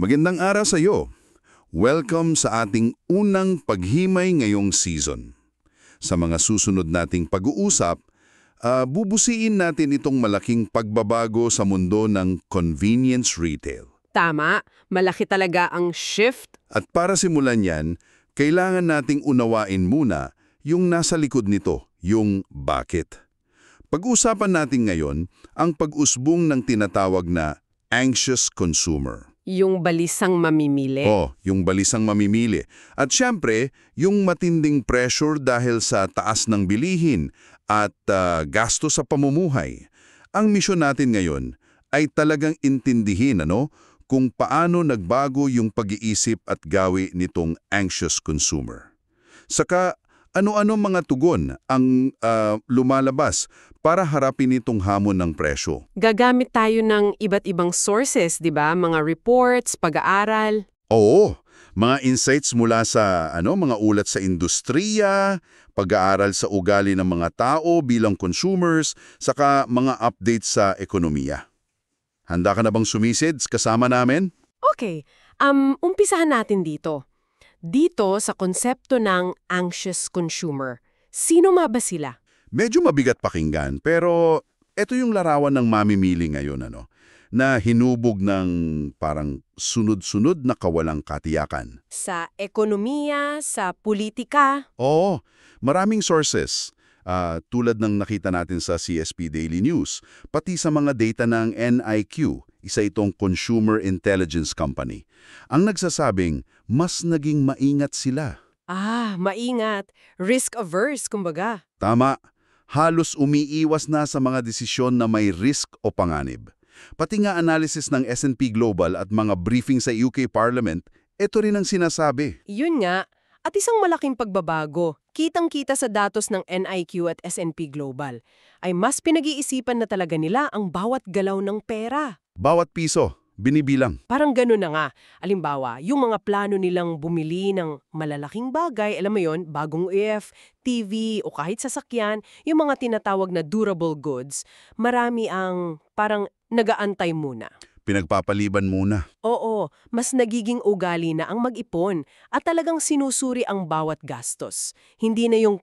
Magandang araw sa iyo. Welcome sa ating unang paghimay ngayong season. Sa mga susunod nating pag-uusap, bubusiin natin itong malaking pagbabago sa mundo ng convenience retail. Tama, malaki talaga ang shift. At para simulan yan, kailangan nating unawain muna yung nasa likod nito, yung bakit. Pag-usapan natin ngayon ang pag-usbong ng tinatawag na anxious consumer. Yung balisang mamimili. Yung balisang mamimili. At syempre, yung matinding pressure dahil sa taas ng bilihin at gasto sa pamumuhay. Ang misyon natin ngayon ay talagang intindihin kung paano nagbago yung pag-iisip at gawi nitong anxious consumer. Saka, ano-ano mga tugon ang lumalabas para harapin itong hamon ng presyo? Gagamit tayo ng iba't ibang sources, di ba? Mga reports, pag-aaral. Oo, mga insights mula sa mga ulat sa industriya, pag-aaral sa ugali ng mga tao bilang consumers, saka mga updates sa ekonomiya. Handa ka na bang sumisid kasama namin? Okay, umpisahan natin dito. Dito sa konsepto ng anxious consumer, sino nga ba sila? Medyo mabigat pakinggan, pero ito yung larawan ng mamimili ngayon, na hinubog ng parang sunod-sunod na kawalang katiyakan. Sa ekonomiya, sa politika. Oo, maraming sources, tulad ng nakita natin sa CSP Daily News, pati sa mga data ng NIQ, isa itong Consumer Intelligence Company, ang nagsasabing mas naging maingat sila. Maingat. Risk-averse, kumbaga. Tama. Halos umiiwas na sa mga desisyon na may risk o panganib. Pati nga analysis ng S&P Global at mga briefing sa UK Parliament, ito rin ang sinasabi. Yun nga. At isang malaking pagbabago, kitang-kita sa datos ng NIQ at S&P Global, ay mas pinag-iisipan na talaga nila ang bawat galaw ng pera. Bawat piso, binibilang. Parang gano'n na nga. Alimbawa, yung mga plano nilang bumili ng malalaking bagay, alam mo yon, bagong EF, TV o kahit sasakyan, yung mga tinatawag na durable goods, marami ang parang nagaantay muna. Pinagpapaliban muna. Oo, mas nagiging ugali na ang mag-ipon at talagang sinusuri ang bawat gastos. Hindi na yung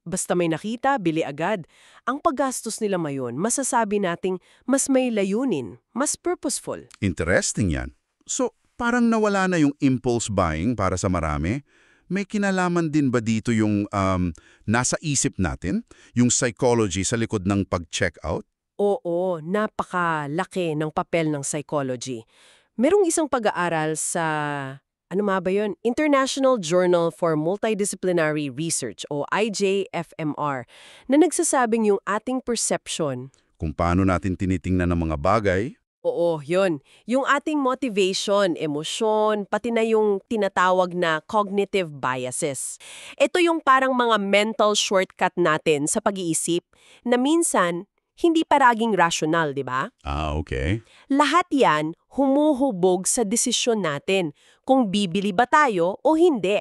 basta may nakita, bili agad. Ang paggastos nila ngayon, masasabi nating mas may layunin, mas purposeful. Interesting yan. So, parang nawala na yung impulse buying para sa marami. May kinalaman din ba dito yung nasa isip natin? Yung psychology sa likod ng pag-check out? Oo, napakalaki ng papel ng psychology. Merong isang pag-aaral sa, International Journal for Multidisciplinary Research o IJFMR na nagsasabing yung ating perception. Kung paano natin tinitingnan ng mga bagay? Oo, yun. Yung ating motivation, emosyon, pati na yung tinatawag na cognitive biases. Ito yung parang mga mental shortcut natin sa pag-iisip na minsan hindi paraging rational, di ba? Okay. Lahat yan humuhubog sa desisyon natin kung bibili ba tayo o hindi.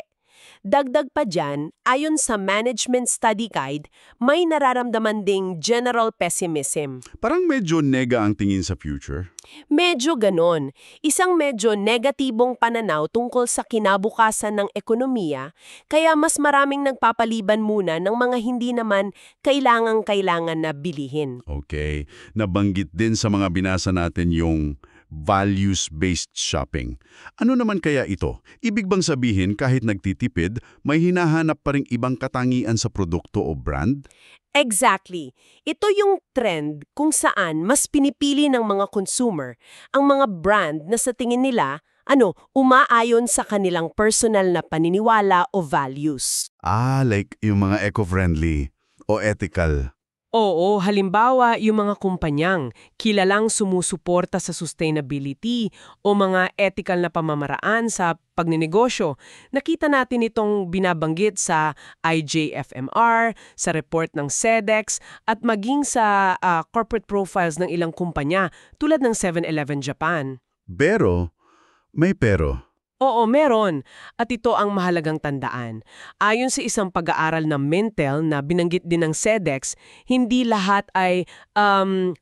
Dagdag pa dyan, ayon sa Management Study Guide, may nararamdaman ding general pessimism. Parang medyo nega ang tingin sa future. Medyo ganon. Isang medyo negatibong pananaw tungkol sa kinabukasan ng ekonomiya, kaya mas maraming nagpapaliban muna ng mga hindi naman kailangang-kailangan na bilihin. Okay. Nabanggit din sa mga binasa natin yung values-based shopping. Ano naman kaya ito? Ibig bang sabihin kahit nagtitipid, may hinahanap pa ring ibang katangian sa produkto o brand? Exactly. Ito yung trend kung saan mas pinipili ng mga consumer ang mga brand na sa tingin nila, umaayon sa kanilang personal na paniniwala o values. Like yung mga eco-friendly o ethical. Oo, halimbawa yung mga kumpanyang kilalang sumusuporta sa sustainability o mga ethical na pamamaraan sa pagninegosyo. Nakita natin itong binabanggit sa IJFMR, sa report ng SEDEX, at maging sa corporate profiles ng ilang kumpanya tulad ng 7-Eleven Japan. Pero, may pero. Oo, meron. At ito ang mahalagang tandaan. Ayon sa isang pag-aaral ng Mintel na binanggit din ng SEDEX, hindi lahat ay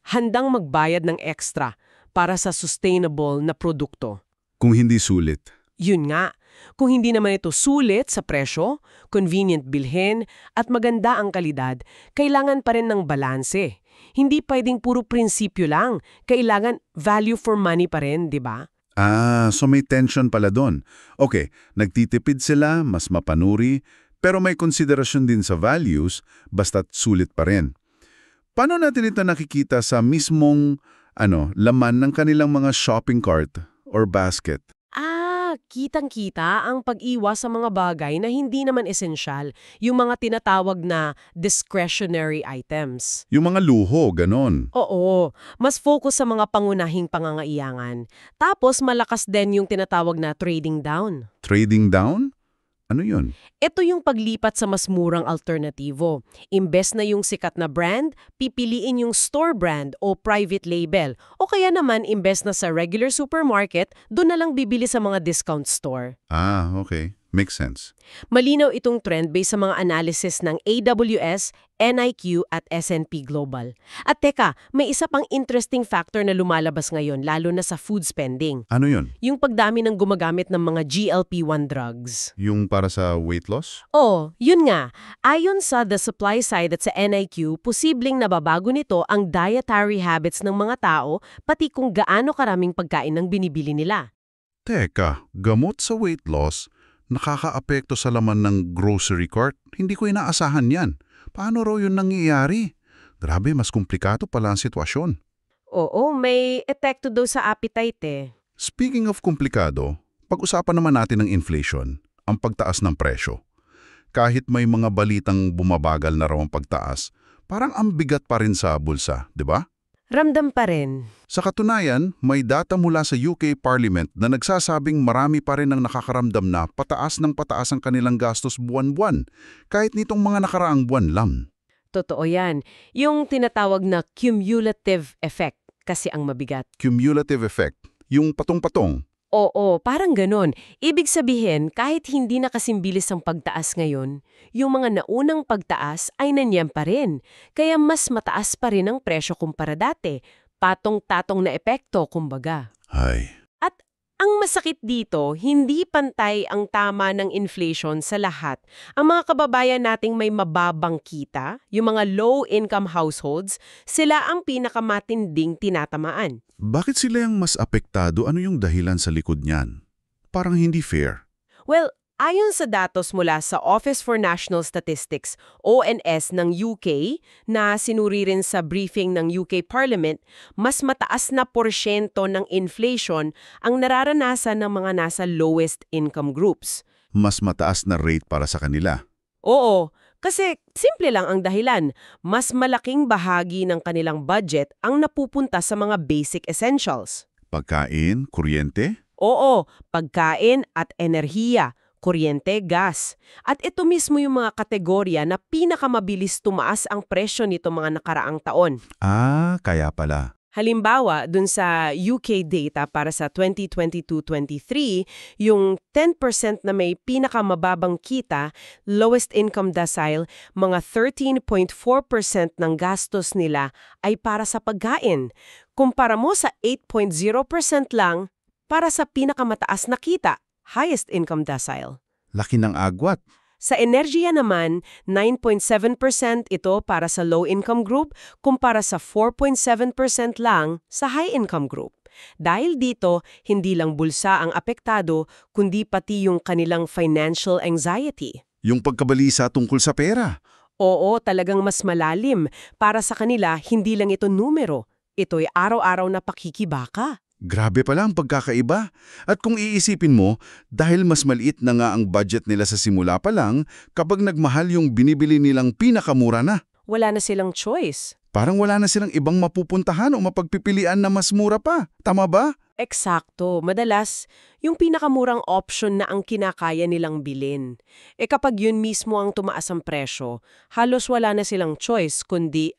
handang magbayad ng extra para sa sustainable na produkto. Kung hindi sulit. Yun nga, kung hindi naman ito sulit sa presyo, convenient bilhin, at maganda ang kalidad, kailangan pa rin ng balanse. Hindi pwedeng puro prinsipyo lang, kailangan value for money pa rin, di ba? So may tension pala doon. Okay, nagtitipid sila, mas mapanuri, pero may konsiderasyon din sa values, basta't sulit pa rin. Paano natin ito nakikita sa mismong laman ng kanilang mga shopping cart or basket? Kitang-kita ang pag-iwas sa mga bagay na hindi naman esensyal, yung mga tinatawag na discretionary items. Yung mga luho, ganon. Oo, mas focus sa mga pangunahing pangangailangan. Tapos malakas din yung tinatawag na trading down. Trading down? Ano yun? Ito yung paglipat sa mas murang alternatibo. Imbes na yung sikat na brand, pipiliin yung store brand o private label. O kaya naman, imbes na sa regular supermarket, doon na lang bibili sa mga discount store. Okay. Makes sense. Malinaw itong trend based sa mga analysis ng AWS, NIQ at S&P Global. At teka, may isa pang interesting factor na lumalabas ngayon, lalo na sa food spending. Ano yun? Yung pagdami ng gumagamit ng mga GLP-1 drugs. Yung para sa weight loss? Yun nga. Ayon sa the supply side at sa NIQ, posibleng nababago nito ang dietary habits ng mga tao, pati kung gaano karaming pagkain ang binibili nila. Teka, gamot sa weight loss, nakakaapekto sa laman ng grocery cart? Hindi ko inaasahan yan. Paano raw yun nangyayari? Grabe, mas komplikado pala ang sitwasyon. Oo, may epekto daw sa appetite eh. Speaking of komplikado, pag-usapan naman natin ng inflation, ang pagtaas ng presyo. Kahit may mga balitang bumabagal na raw ang pagtaas, parang ang bigat pa rin sa bulsa, di ba? Ramdam pa rin. Sa katunayan, may data mula sa UK Parliament na nagsasabing marami pa rin ang nakakaramdam na pataas ng pataas ang kanilang gastos buwan-buwan, kahit nitong mga nakaraang buwan lang. Totoo yan. Yung tinatawag na cumulative effect kasi ang mabigat. Cumulative effect, yung patong-patong. Oo, parang ganon. Ibig sabihin, kahit hindi nakasimbilis ang pagtaas ngayon, yung mga naunang pagtaas ay nandiyan pa rin. Kaya mas mataas pa rin ang presyo kumpara dati. Patong-tatong na epekto, kumbaga. Ay, At ang masakit dito, hindi pantay ang tama ng inflation sa lahat. Ang mga kababayan nating may mababang kita, yung mga low-income households, sila ang pinakamatinding tinatamaan. bakit sila yung mas apektado? Ano yung dahilan sa likod niyan? Parang hindi fair. Well, ayon sa datos mula sa Office for National Statistics, ONS ng UK, na sinuri rin sa briefing ng UK Parliament, mas mataas na porsyento ng inflation ang nararanasan ng mga nasa lowest income groups. Mas mataas na rate para sa kanila. Oo, kasi simple lang ang dahilan. Mas malaking bahagi ng kanilang budget ang napupunta sa mga basic essentials. Pagkain, kuryente? Oo, pagkain at enerhiya, kuryente, gas. At ito mismo yung mga kategorya na pinakamabilis tumaas ang presyo nito mga nakaraang taon. Kaya pala. Halimbawa, dun sa UK data para sa 2022-23, yung 10% na may pinakamababang kita, lowest income decile, mga 13.4% ng gastos nila ay para sa pagkain. Kumpara mo sa 8.0% lang para sa pinakamataas na kita, highest income decile. Laki ng agwat. Sa enerhiya naman, 9.7% ito para sa low-income group kumpara sa 4.7% lang sa high-income group. Dahil dito, hindi lang bulsa ang apektado, kundi pati yung kanilang financial anxiety. Yung pagkabalisa tungkol sa pera. Oo, talagang mas malalim. Para sa kanila, hindi lang ito numero. Ito'y araw-araw na pakikibaka. Grabe pala ang pagkakaiba. At kung iisipin mo, dahil mas maliit na nga ang budget nila sa simula pa lang, kapag nagmahal yung binibili nilang pinakamura na. Wala na silang choice. Parang wala na silang ibang mapupuntahan o mapagpipilian na mas mura pa. Tama ba? Eksakto. Madalas, yung pinakamurang option na ang kinakaya nilang bilhin. Kapag yun mismo ang tumaas ang presyo, halos wala na silang choice kundi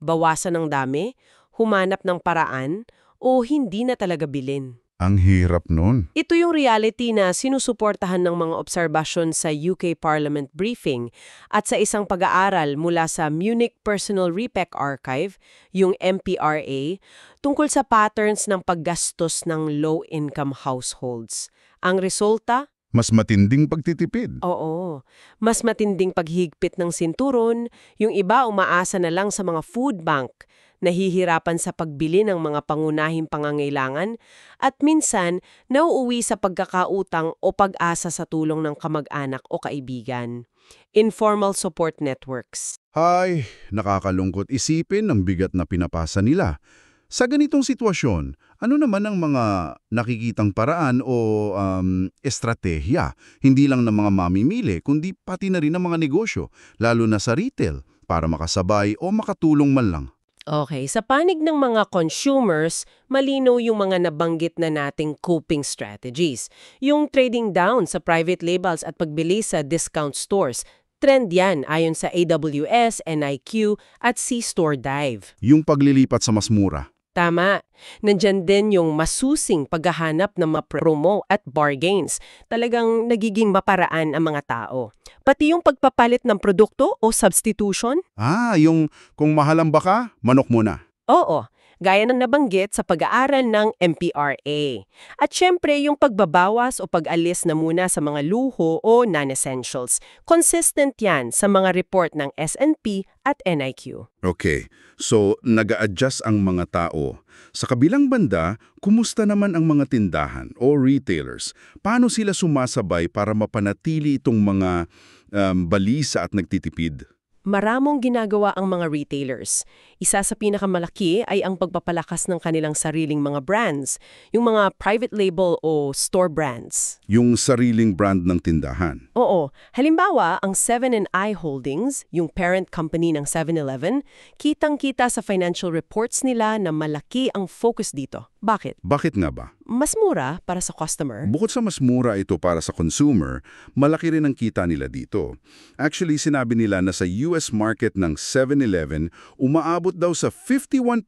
bawasan ng dami, humanap ng paraan, o hindi na talaga bilhin. Ang hirap nun. Ito yung reality na sinusuportahan ng mga obserbasyon sa UK Parliament briefing at sa isang pag-aaral mula sa Munich Personal Repack Archive, yung MPRA, tungkol sa patterns ng paggastos ng low-income households. Ang resulta? Mas matinding pagtitipid. Oo. Mas matinding paghigpit ng sinturon, yung iba umaasa na lang sa mga food bank, nahihirapan sa pagbili ng mga pangunahing pangangailangan, at minsan nauuwi sa pagkakautang o pag-asa sa tulong ng kamag-anak o kaibigan. Informal support networks. Hay, nakakalungkot isipin ang bigat na pinapasa nila. Sa ganitong sitwasyon, ano naman ang mga nakikitang paraan o estratehiya, hindi lang ng mga mamimili, kundi pati na rin ng mga negosyo, lalo na sa retail, para makasabay o makatulong man lang? Okay, sa panig ng mga consumers, malinaw yung mga nabanggit na nating coping strategies. Yung trading down sa private labels at pagbili sa discount stores. Trend yan ayon sa AWS, NIQ at C-Store Dive. Yung paglilipat sa mas mura. Tama. Nandyan din yung masusing paghahanap ng mga promo at bargains. Talagang nagiging maparaan ang mga tao. Pati yung pagpapalit ng produkto o substitution. Yung kung mahal ang baka, manok muna. Oo, gaya ng nabanggit sa pag-aaral ng MPRA. At syempre yung pagbabawas o pag-alis na muna sa mga luho o non-essentials. Consistent yan sa mga report ng S&P at NIQ. Okay, so nag-a-adjust ang mga tao. Sa kabilang banda, kumusta naman ang mga tindahan o retailers? Paano sila sumasabay para mapanatili itong mga balisa at nagtitipid? Maramong ginagawa ang mga retailers. Isa sa pinakamalaki ay ang pagpapalakas ng kanilang sariling mga brands, yung mga private label o store brands. Yung sariling brand ng tindahan. Oo. Halimbawa, ang 7&I Holdings, yung parent company ng 7-Eleven, kitang-kita sa financial reports nila na malaki ang focus dito. Bakit? Bakit nga ba? Mas mura para sa customer. Bukod sa mas mura ito para sa consumer, malaki rin ang kita nila dito. Actually, sinabi nila na sa US market ng 7-Eleven, umaabot daw sa 51%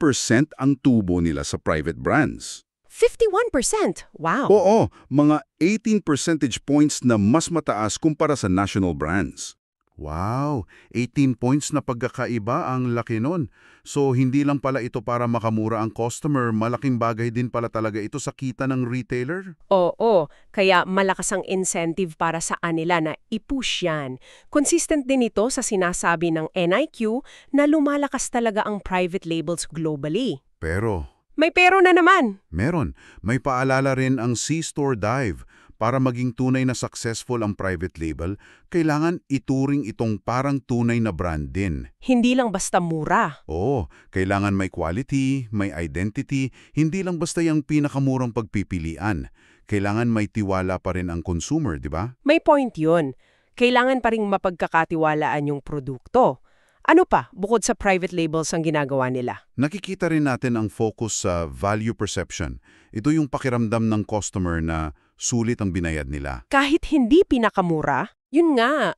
ang tubo nila sa private brands. 51%! Wow! Oo, mga 18 percentage points na mas mataas kumpara sa national brands. Wow, 18 points na pagkakaiba, ang laki nun. So, hindi lang pala ito para makamura ang customer, malaking bagay din pala talaga ito sa kita ng retailer? Oo, kaya malakas ang incentive para sa kanila na i-push yan. Consistent din ito sa sinasabi ng NIQ na lumalakas talaga ang private labels globally. Pero May pero na naman! meron. May paalala rin ang C-Store Dive. Para maging tunay na successful ang private label, kailangan ituring itong parang tunay na brand din. Hindi lang basta mura. Oo, kailangan may quality, may identity, hindi lang basta yung pinakamurang pagpipilian. Kailangan may tiwala pa rin ang consumer, di ba? May point yun. Kailangan pa ring mapagkakatiwalaan yung produkto. Ano pa, bukod sa private labels ang ginagawa nila? Nakikita rin natin ang focus sa value perception. Ito yung pakiramdam ng customer na sulit ang binayad nila. Kahit hindi pinakamura, yun nga.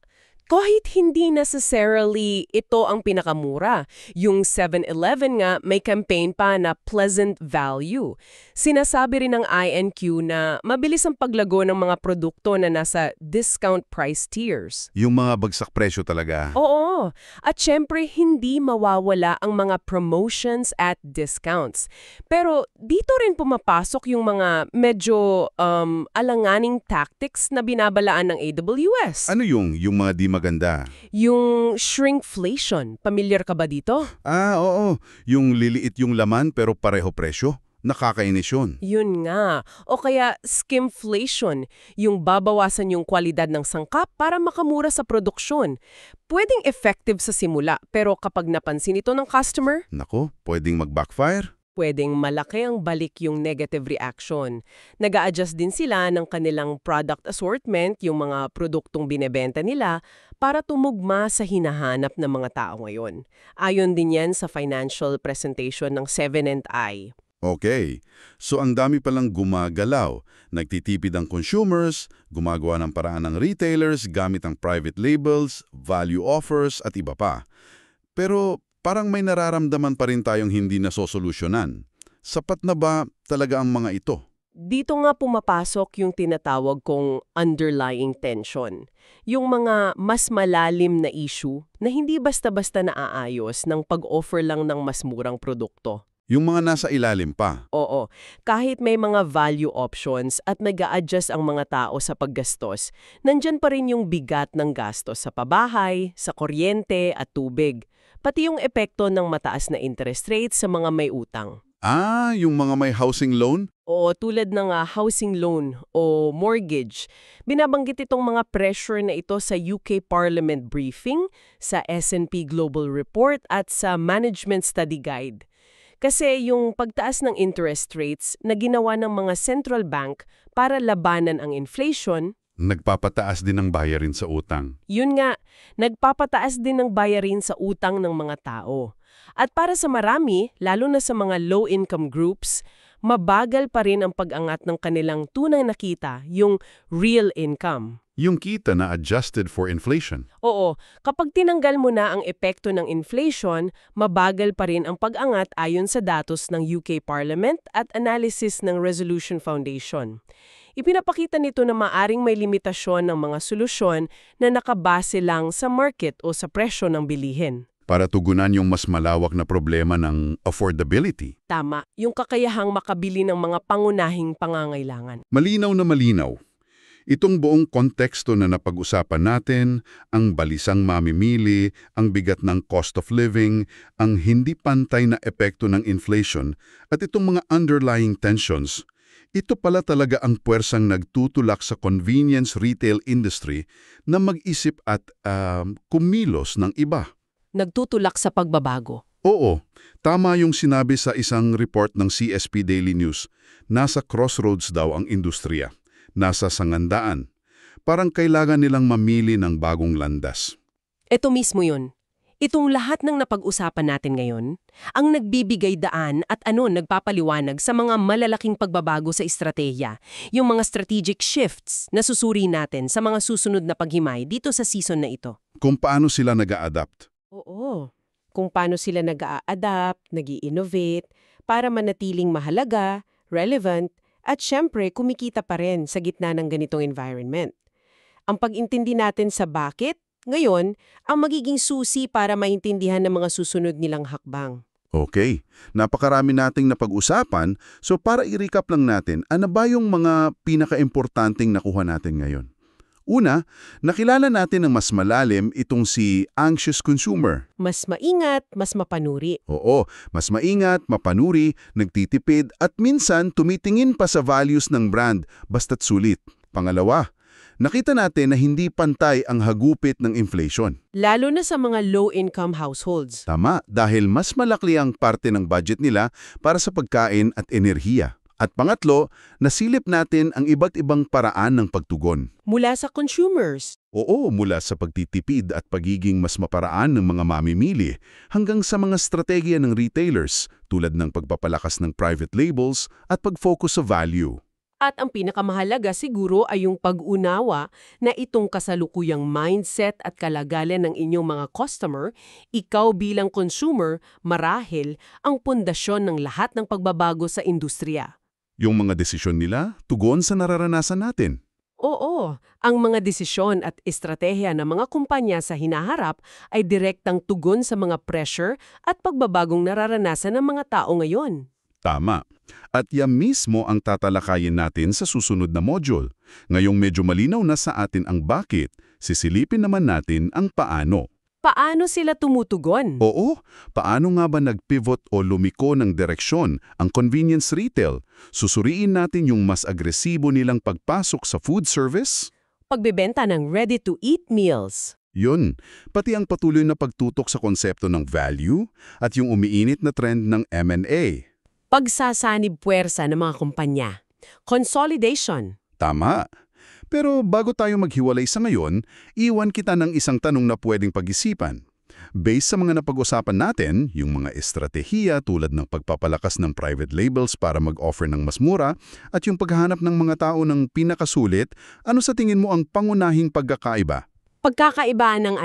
Kahit hindi necessarily ito ang pinakamura. Yung 7-Eleven nga may campaign pa na pleasant value. Sinasabi rin ng INQ na mabilis ang paglago ng mga produkto na nasa discount price tiers. Yung mga bagsak presyo talaga. Oo. At syempre, hindi mawawala ang mga promotions at discounts. Pero dito rin pumapasok yung mga medyo alanganing tactics na binabalaan ng AWS. Ano yung mga di maganda? Yung shrinkflation. Pamilyar ka ba dito? Oo. Yung liliit yung laman pero pareho presyo. Nakakainis yun. Yun nga. O kaya skimflation, yung babawasan yung kwalidad ng sangkap para makamura sa produksyon. Pwedeng effective sa simula, pero kapag napansin ito ng customer, Nako, pwedeng mag-backfire. pwedeng malaki ang balik yung negative reaction. Nag-a-adjust din sila ng kanilang product assortment, yung mga produktong binebenta nila, para tumugma sa hinahanap ng mga tao ngayon. Ayon din yan sa financial presentation ng 7&I. Okay. So ang dami palang gumagalaw. Nagtitipid ang consumers, gumagawa ng paraan ng retailers gamit ang private labels, value offers at iba pa. Pero parang may nararamdaman pa rin tayong hindi nasosolusyonan. Sapat na ba talaga ang mga ito? Dito nga pumapasok yung tinatawag kong underlying tension. Yung mga mas malalim na issue na hindi basta-basta naaayos ng pag-offer lang ng mas murang produkto. Yung mga nasa ilalim pa. Oo, kahit may mga value options at nag-a-adjust ang mga tao sa paggastos, nandyan pa rin yung bigat ng gastos sa pabahay, sa kuryente at tubig, pati yung epekto ng mataas na interest rates sa mga may utang. Yung mga may housing loan? O tulad ng housing loan o mortgage. Binabanggit itong mga pressure na ito sa UK Parliament briefing, sa S&P Global Report at sa Management Study Guide. Kasi yung pagtaas ng interest rates na ginawa ng mga central bank para labanan ang inflation, Nagpapataas din ang bayarin sa utang. yun nga, nagpapataas din ng bayarin sa utang ng mga tao. At para sa marami, lalo na sa mga low-income groups, mabagal pa rin ang pag-angat ng kanilang tunay na kita, yung real income. Yung kita na adjusted for inflation. Oo, kapag tinanggal mo na ang epekto ng inflation, mabagal pa rin ang pag-angat ayon sa datos ng UK Parliament at analysis ng Resolution Foundation. Ipinapakita nito na maaring may limitasyon ng mga solusyon na nakabase lang sa market o sa presyo ng bilihin. Para tugunan yung mas malawak na problema ng affordability. Tama, yung kakayahang makabili ng mga pangunahing pangangailangan. Malinaw na malinaw. Itong buong konteksto na napag-usapan natin, ang balisang mamimili, ang bigat ng cost of living, ang hindi pantay na epekto ng inflation, at itong mga underlying tensions, ito pala talaga ang puwersang nagtutulak sa convenience retail industry na mag-isip at kumilos ng iba. Nagtutulak sa pagbabago. Oo, tama yung sinabi sa isang report ng CSP Daily News. Nasa crossroads daw ang industriya. Nasa sangandaan. Parang kailangan nilang mamili ng bagong landas. Ito mismo yun. Itong lahat ng napag-usapan natin ngayon, ang nagbibigay daan at nagpapaliwanag sa mga malalaking pagbabago sa estratehiya, yung mga strategic shifts na susuri natin sa mga susunod na paghimay dito sa season na ito. Kung paano sila nag-a-adapt. Oo. Kung paano sila nag-a-adapt, nag-i-innovate, para manatiling mahalaga, relevant, at syempre kumikita pa rin sa gitna ng ganitong environment. Ang pag-intindi natin sa bakit, ngayon, ang magiging susi para maintindihan ng mga susunod nilang hakbang. Okay, napakarami nating napag-usapan, so para i-recap lang natin, ano ba yung mga pinaka-importanting nakuha natin ngayon? Una, nakilala natin ng mas malalim itong si anxious consumer. Mas maingat, mas mapanuri. Oo, mas maingat, mapanuri, nagtitipid at minsan tumitingin pa sa values ng brand basta't sulit. Pangalawa, nakita natin na hindi pantay ang hagupit ng inflation. Lalo na sa mga low-income households. Tama, dahil mas malaki ang parte ng budget nila para sa pagkain at enerhiya. At pangatlo, nasilip natin ang iba't ibang paraan ng pagtugon. Mula sa consumers. Oo, mula sa pagtitipid at pagiging mas maparaan ng mga mamimili hanggang sa mga strategiya ng retailers tulad ng pagpapalakas ng private labels at pag-focus sa value. At ang pinakamahalaga siguro ay yung pag-unawa na itong kasalukuyang mindset at kalagalan ng inyong mga customer, ikaw bilang consumer, marahil ang pundasyon ng lahat ng pagbabago sa industriya. Yung mga desisyon nila, tugon sa nararanasan natin. Oo, ang mga desisyon at estratehiya ng mga kumpanya sa hinaharap ay direktang tugon sa mga pressure at pagbabagong nararanasan ng mga tao ngayon. Tama. At yan mismo ang tatalakayin natin sa susunod na module. Ngayong medyo malinaw na sa atin ang bakit, sisilipin naman natin ang paano. Paano sila tumutugon? Oo, paano nga ba nag-pivot o lumiko ng direksyon ang convenience retail? Susuriin natin yung mas agresibo nilang pagpasok sa food service? Pagbebenta ng ready-to-eat meals. Yun, pati ang patuloy na pagtutok sa konsepto ng value at yung umiinit na trend ng M&A. Pagsasanib puwersa ng mga kumpanya. Consolidation. Tama. Pero bago tayo maghiwalay sa ngayon, iwan kita ng isang tanong na pwedeng pag-isipan. Based sa mga napag-usapan natin, yung mga estratehiya tulad ng pagpapalakas ng private labels para mag-offer ng mas mura at yung paghahanap ng mga tao ng pinakasulit, ano sa tingin mo ang pangunahing pagkakaiba? Pagkakaibaan ng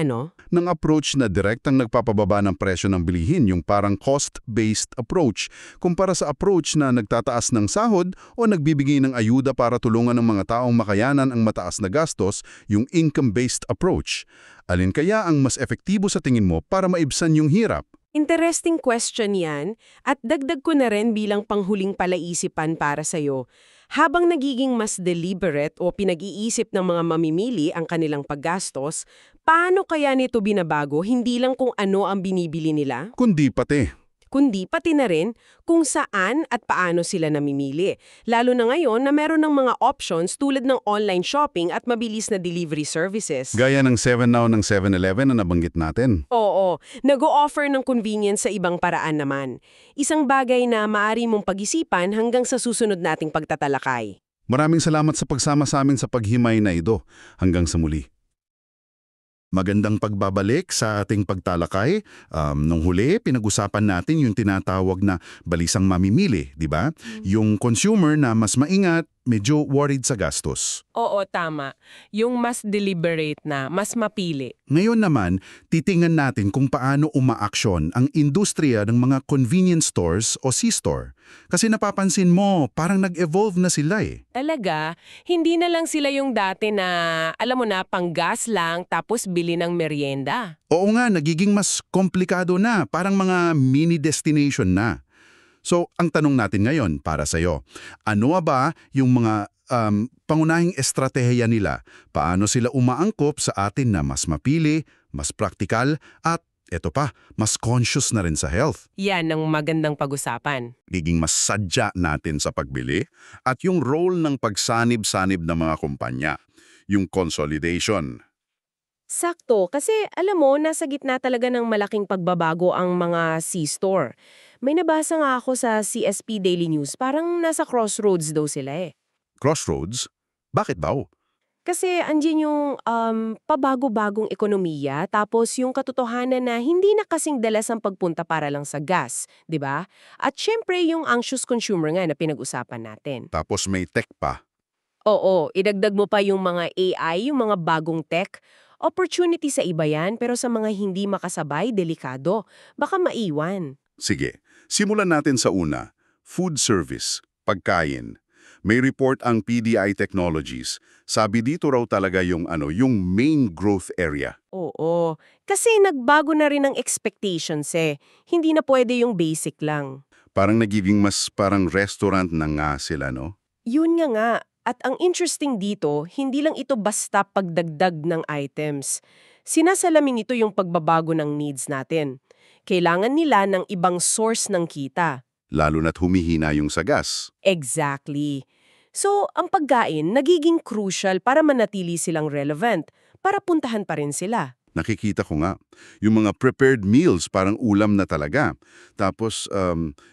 ng approach na direktang nagpapababa ng presyo ng bilihin, yung parang cost-based approach, kumpara sa approach na nagtataas ng sahod o nagbibigay ng ayuda para tulungan ng mga taong makayanan ang mataas na gastos, yung income-based approach. Alin kaya ang mas epektibo sa tingin mo para maibsan yung hirap? Interesting question yan, at dagdag ko na rin bilang panghuling palaisipan para sa'yo. Habang nagiging mas deliberate o pinag-iisip ng mga mamimili ang kanilang paggastos, paano kaya nito binabago hindi lang kung ano ang binibili nila, Kundi pati. kundi pati na rin kung saan at paano sila namimili. Lalo na ngayon na meron ng mga options tulad ng online shopping at mabilis na delivery services. Gaya ng 7NOW ng 7-Eleven na nabanggit natin. Oo, nag-o-offer ng convenience sa ibang paraan naman. Isang bagay na maaari mong pag-isipan hanggang sa susunod nating pagtatalakay. Maraming salamat sa pagsama sa amin sa paghimay na ito. Hanggang sa muli. Magandang pagbabalik sa ating pagtalakay. Nung huli, pinag-usapan natin yung tinatawag na balisang mamimili, di ba? Yung consumer na mas maingat, medyo worried sa gastos. Oo, tama. Yung mas deliberate na, mas mapili. Ngayon naman, titingnan natin kung paano umaaksyon ang industriya ng mga convenience stores o C-store. Kasi napapansin mo, parang nag-evolve na sila eh. Talaga, hindi na lang sila yung dati na, alam mo na, panggas lang tapos bili ng merienda. Oo nga, nagiging mas komplikado na, parang mga mini destination na. So, ang tanong natin ngayon para sa'yo, ano ba yung mga pangunahing estratehiya nila? Paano sila umaangkop sa atin na mas mapili, mas praktikal, at eto pa, mas conscious na rin sa health? Yan ang magandang pag-usapan. Giging mas sadya natin sa pagbili at yung role ng pagsanib-sanib ng mga kumpanya, yung consolidation. Sakto, kasi alam mo, nasa gitna talaga ng malaking pagbabago ang mga C-store. May nabasa nga ako sa CSP Daily News, parang nasa crossroads daw sila eh. Crossroads? Bakit daw? Kasi andyan yung pabago-bagong ekonomiya, tapos yung katotohanan na hindi na kasing dalas ang pagpunta para lang sa gas, di ba? At syempre yung anxious consumer nga na pinag-usapan natin. Tapos may tech pa. Oo, idagdag mo pa yung mga AI, yung mga bagong tech. Opportunity sa iba yan, pero sa mga hindi makasabay, delikado. Baka maiwan. Sige, simulan natin sa una. Food service, pagkain. May report ang PDI Technologies. Sabi dito raw talaga yung main growth area. Oo, kasi nagbago na rin ang expectations eh. Hindi na pwede yung basic lang. Parang nagiging mas parang restaurant na nga sila, no? Yun nga. At ang interesting dito, hindi lang ito basta pagdagdag ng items. Sinasalamin ito yung pagbabago ng needs natin. Kailangan nila ng ibang source ng kita. Lalo na't humihina yung sa gas. Exactly. So, ang pagkain nagiging crucial para manatili silang relevant, para puntahan pa rin sila. Nakikita ko nga, yung mga prepared meals parang ulam na talaga. Tapos,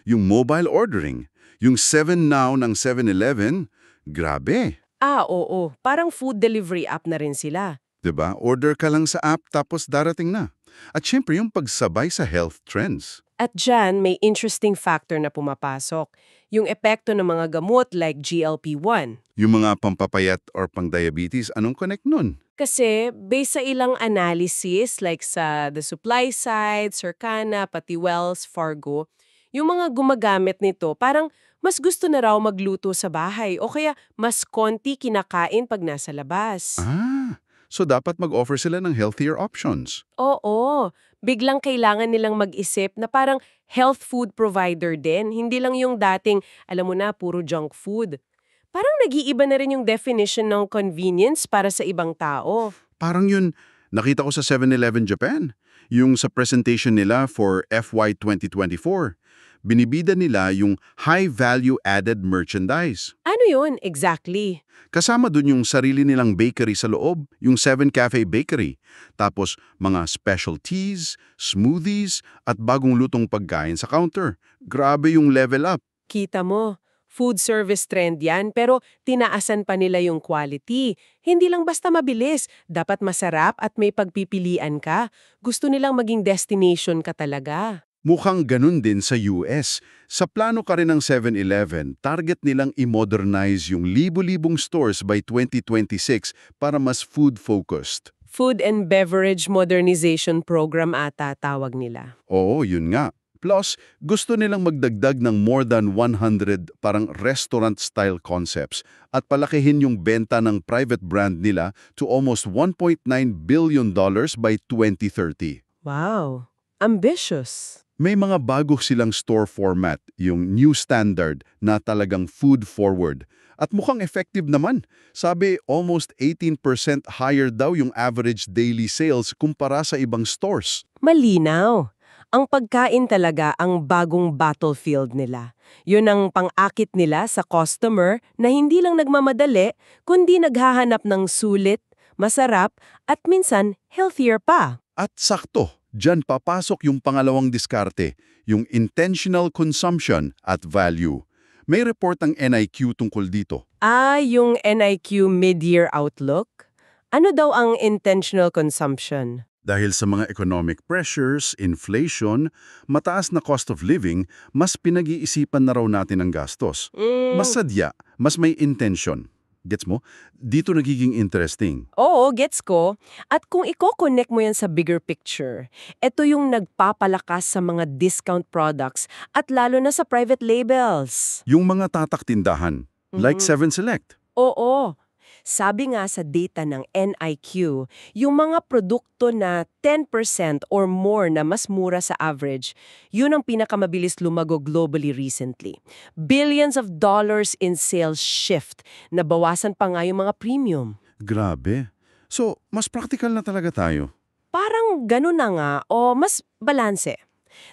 yung mobile ordering, yung 7NOW ng 7-Eleven, grabe. Oo. Parang food delivery app na rin sila. 'Di ba? Order ka lang sa app tapos darating na. At syempre yung pagsabay sa health trends. At dyan, may interesting factor na pumapasok. Yung epekto ng mga gamot like GLP-1. Yung mga pampapayat or pang-diabetes, anong connect nun? Kasi based sa ilang analysis like sa The Supply Side, Circana, pati Wells Fargo, yung mga gumagamit nito parang mas gusto na raw magluto sa bahay o kaya mas konti kinakain pag nasa labas. So dapat mag-offer sila ng healthier options. Oo, biglang kailangan nilang mag-isip na parang health food provider din, hindi lang yung dating, alam mo na, puro junk food. Parang nag-iiba na rin yung definition ng convenience para sa ibang tao. Parang yun, nakita ko sa 7-Eleven Japan. Yung sa presentation nila for FY 2024. Binibida nila yung high-value added merchandise. Ano yun exactly? Kasama dun yung sarili nilang bakery sa loob, yung 7 Cafe Bakery. Tapos mga specialties, smoothies, at bagong lutong pagkain sa counter. Grabe yung level up. Kita mo, food service trend yan, pero tinaasan pa nila yung quality. Hindi lang basta mabilis, dapat masarap at may pagpipilian ka. Gusto nilang maging destination ka talaga. Mukhang ganun din sa US. Sa plano ka rin ng 7-Eleven, target nilang i-modernize yung libu-libong stores by 2026 para mas food-focused. Food and Beverage Modernization Program ata tawag nila. Oo, yun nga. Plus, gusto nilang magdagdag ng more than 100 parang restaurant-style concepts at palakihin yung benta ng private brand nila to almost $1.9 billion by 2030. Wow, ambitious. May mga bago silang store format, yung new standard na talagang food-forward. At mukhang effective naman. Sabi, almost 18% higher daw yung average daily sales kumpara sa ibang stores. Malinaw. Ang pagkain talaga ang bagong battlefield nila. Yun ang pang-akit nila sa customer na hindi lang nagmamadali, kundi naghahanap ng sulit, masarap, at minsan healthier pa. At sakto, dyan papasok yung pangalawang diskarte, yung intentional consumption at value. May report ang NIQ tungkol dito. Yung NIQ Mid-Year Outlook? Ano daw ang intentional consumption? Dahil sa mga economic pressures, inflation, mataas na cost of living, mas pinag-iisipan na raw natin ang gastos. Mas sadya, mas may intention. Gets mo? Dito nagiging interesting. Oo, gets ko. At kung i-connect mo yan sa bigger picture, ito yung nagpapalakas sa mga discount products at lalo na sa private labels. Yung mga tatak tindahan, like 7 Select. Oo. Sabi nga sa data ng NIQ, yung mga produkto na 10% or more na mas mura sa average, yun ang pinakamabilis lumago globally recently. Billions of dollars in sales shift, nabawasan pa nga yung mga premium. Grabe. So, mas practical na talaga tayo. Parang ganun na nga o mas balanse.